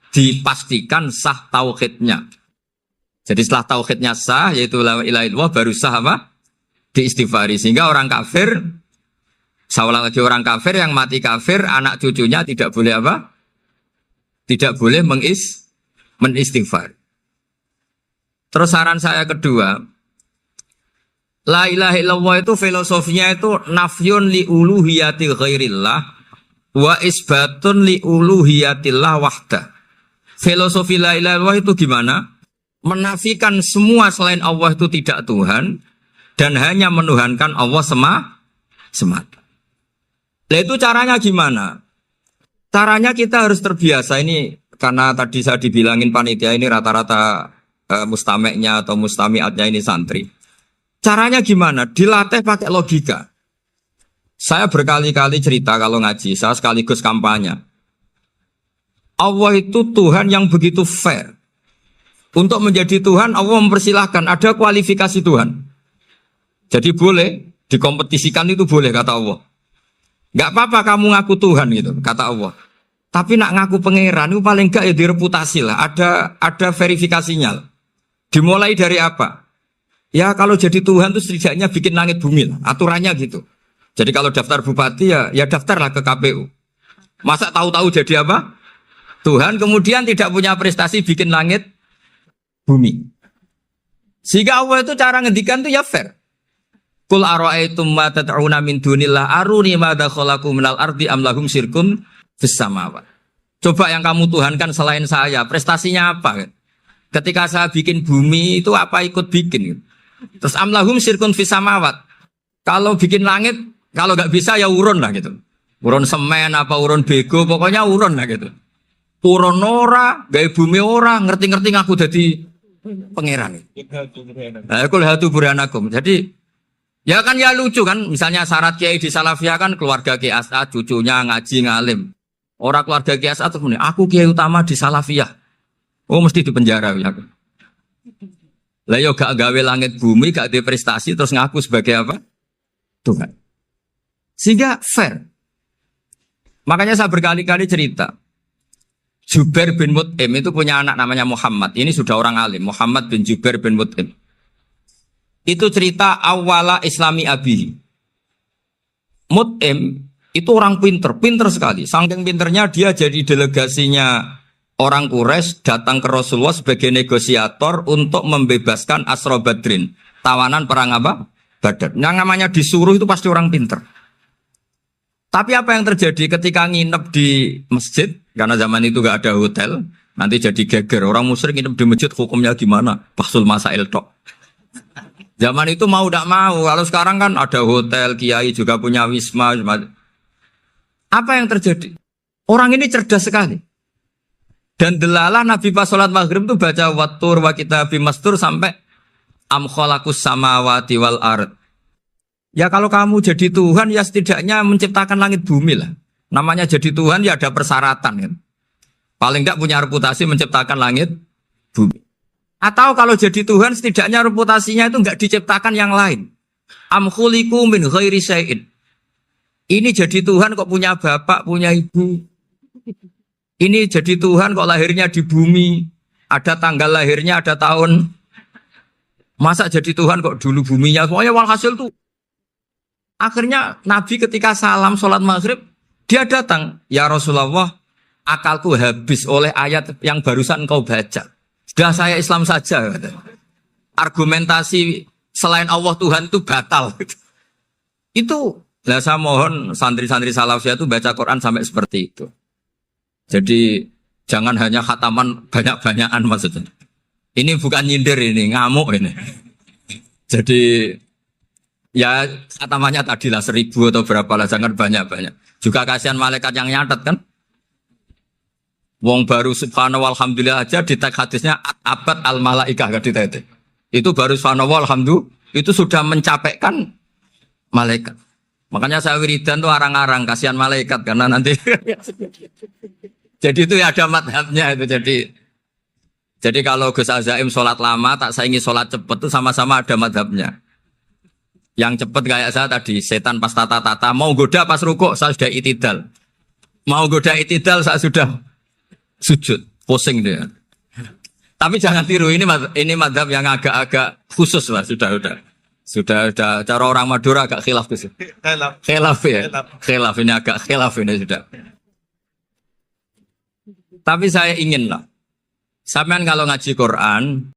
dipastikan sah tauhidnya. Jadi setelah tauhidnya sah yaitu la ilaha illallah baru sah apa? Diistighfari. Sehingga orang kafir, saya ulang lagi, orang kafir yang mati kafir anak cucunya tidak boleh apa? Tidak boleh menistighfar. Terus saran saya kedua, la ilaha illallah itu filosofinya itu nafyun li uluhiyati ghairillah wa isbatun li uluhiyatillah wahdah. Filosofi la ilaha illallah itu gimana? Menafikan semua selain Allah itu tidak Tuhan dan hanya menuhankan Allah semata. Nah itu caranya gimana? Caranya kita harus terbiasa ini karena tadi saya dibilangin panitia ini rata-rata mustameknya atau mustamiatnya ini santri. Caranya gimana? Dilatih pakai logika. Saya berkali-kali cerita kalau ngaji, saya sekaligus kampanye. Allah itu Tuhan yang begitu fair. Untuk menjadi Tuhan, Allah mempersilahkan, ada kualifikasi Tuhan. Jadi boleh, dikompetisikan itu boleh, kata Allah. Gak apa-apa kamu ngaku Tuhan gitu, kata Allah. Tapi nak ngaku pangeran itu paling gak ya direputasi lah, ada verifikasinya. Dimulai dari apa? Ya kalau jadi Tuhan itu setidaknya bikin langit bumi lah, aturannya gitu. Jadi kalau daftar bupati ya daftarlah ke KPU. Masa tahu-tahu jadi apa? Tuhan kemudian tidak punya prestasi bikin langit bumi. Sehingga Allah itu cara ngendikan itu ya fair. Qul ara'aytum ma tad'una min dunillah aruni madza khalaqu minal ardi am lahum syirkun fis samawat. Coba yang kamu tuhankan selain saya, prestasinya apa? Ketika saya bikin bumi itu apa ikut bikin? Terus am lahum syirkun fis samawat. Kalau bikin langit, kalau nggak bisa ya urun lah gitu. Urun semen apa urun bego, pokoknya urun lah gitu. Urun ora, gawe bumi ora, ngerti-ngerti ngaku dadi pangeran. Nah, kul hatu burhanakum. Jadi ya kan ya lucu kan, misalnya syarat kiai di Salafiyah kan keluarga Kiai As'ad, cucunya ngaji ngalim. Orang keluarga Kiai As'ad terus muni, aku kiai utama di Salafiyah. Oh mesti di penjara ya. Lah yo gak gawe langit bumi, gak ada prestasi terus ngaku sebagai apa? Tuhan. Sehingga fair. Makanya saya berkali-kali cerita. Jubair bin Mut'im itu punya anak namanya Muhammad. Ini sudah orang alim, Muhammad bin Jubair bin Mut'im. Itu cerita awala Islami Abi. Mut'im itu orang pinter sekali. Saking pinternya dia jadi delegasinya orang Quraisy datang ke Rasulullah sebagai negosiator untuk membebaskan Asra Badrin. Tawanan perang apa? Badar. Yang namanya disuruh itu pasti orang pinter. Tapi apa yang terjadi ketika nginep di masjid? Karena zaman itu gak ada hotel. Nanti jadi geger. Orang musyrik nginep di masjid hukumnya gimana? Bahsul masail tok. Zaman itu mau tidak mau. Kalau sekarang kan ada hotel, kiai juga punya wisma. Apa yang terjadi? Orang ini cerdas sekali. Dan delalah Nabi pas sholat maghrib itu baca wattur wa kitabim mastur sampai am khalaqus samawati wal ard. Ya kalau kamu jadi Tuhan ya setidaknya menciptakan langit bumi lah. Namanya jadi Tuhan ya ada persyaratan kan. Paling tidak punya reputasi menciptakan langit bumi. Atau kalau jadi Tuhan setidaknya reputasinya itu enggak diciptakan yang lain. Am khuliqu min ghairi syai'in. Ini jadi Tuhan kok punya bapak, punya ibu. Ini jadi Tuhan kok lahirnya di bumi. Ada tanggal lahirnya, ada tahun. Masa jadi Tuhan kok dulu buminya. Semuanya walhasil tuh. Akhirnya Nabi ketika salam sholat maghrib, dia datang. Ya Rasulullah, akalku habis oleh ayat yang barusan engkau baca. Sudah saya Islam saja. Argumentasi selain Allah Tuhan itu batal. Itu, nah saya mohon santri-santri Salafiyah itu baca Quran sampai seperti itu. Jadi jangan hanya khataman banyak-banyakan maksudnya. Ini bukan nyindir ini, ngamuk ini. Jadi ya khatamannya tadi lah 1000 atau berapa lah, jangan banyak-banyak. Juga kasihan malaikat yang nyatet kan. Wong baru subhanallah alhamdulillah aja di teks hadisnya abad al malaikah kan ditete. Itu baru subhanallah alhamdulillah itu sudah mencapaikan malaikat. Makanya saya wiridan tuh arang-arang kasihan malaikat karena nanti jadi itu ya ada madhabnya itu jadi kalau Gus Azaim sholat lama tak saingi sholat cepet itu sama-sama ada madhabnya. Yang cepet kayak saya tadi setan pas tata-tata mau goda pas rukuk saya sudah itidal, mau goda itidal saya sudah sujud pusing dia. Tapi jangan tiru ini madhab yang agak-agak khusus lah sudah cara orang Madura agak khilaf tuh. Khilaf ya. Khilaf ini agak khilaf ini sudah. Tapi saya ingin lah. Sampean kalau ngaji Quran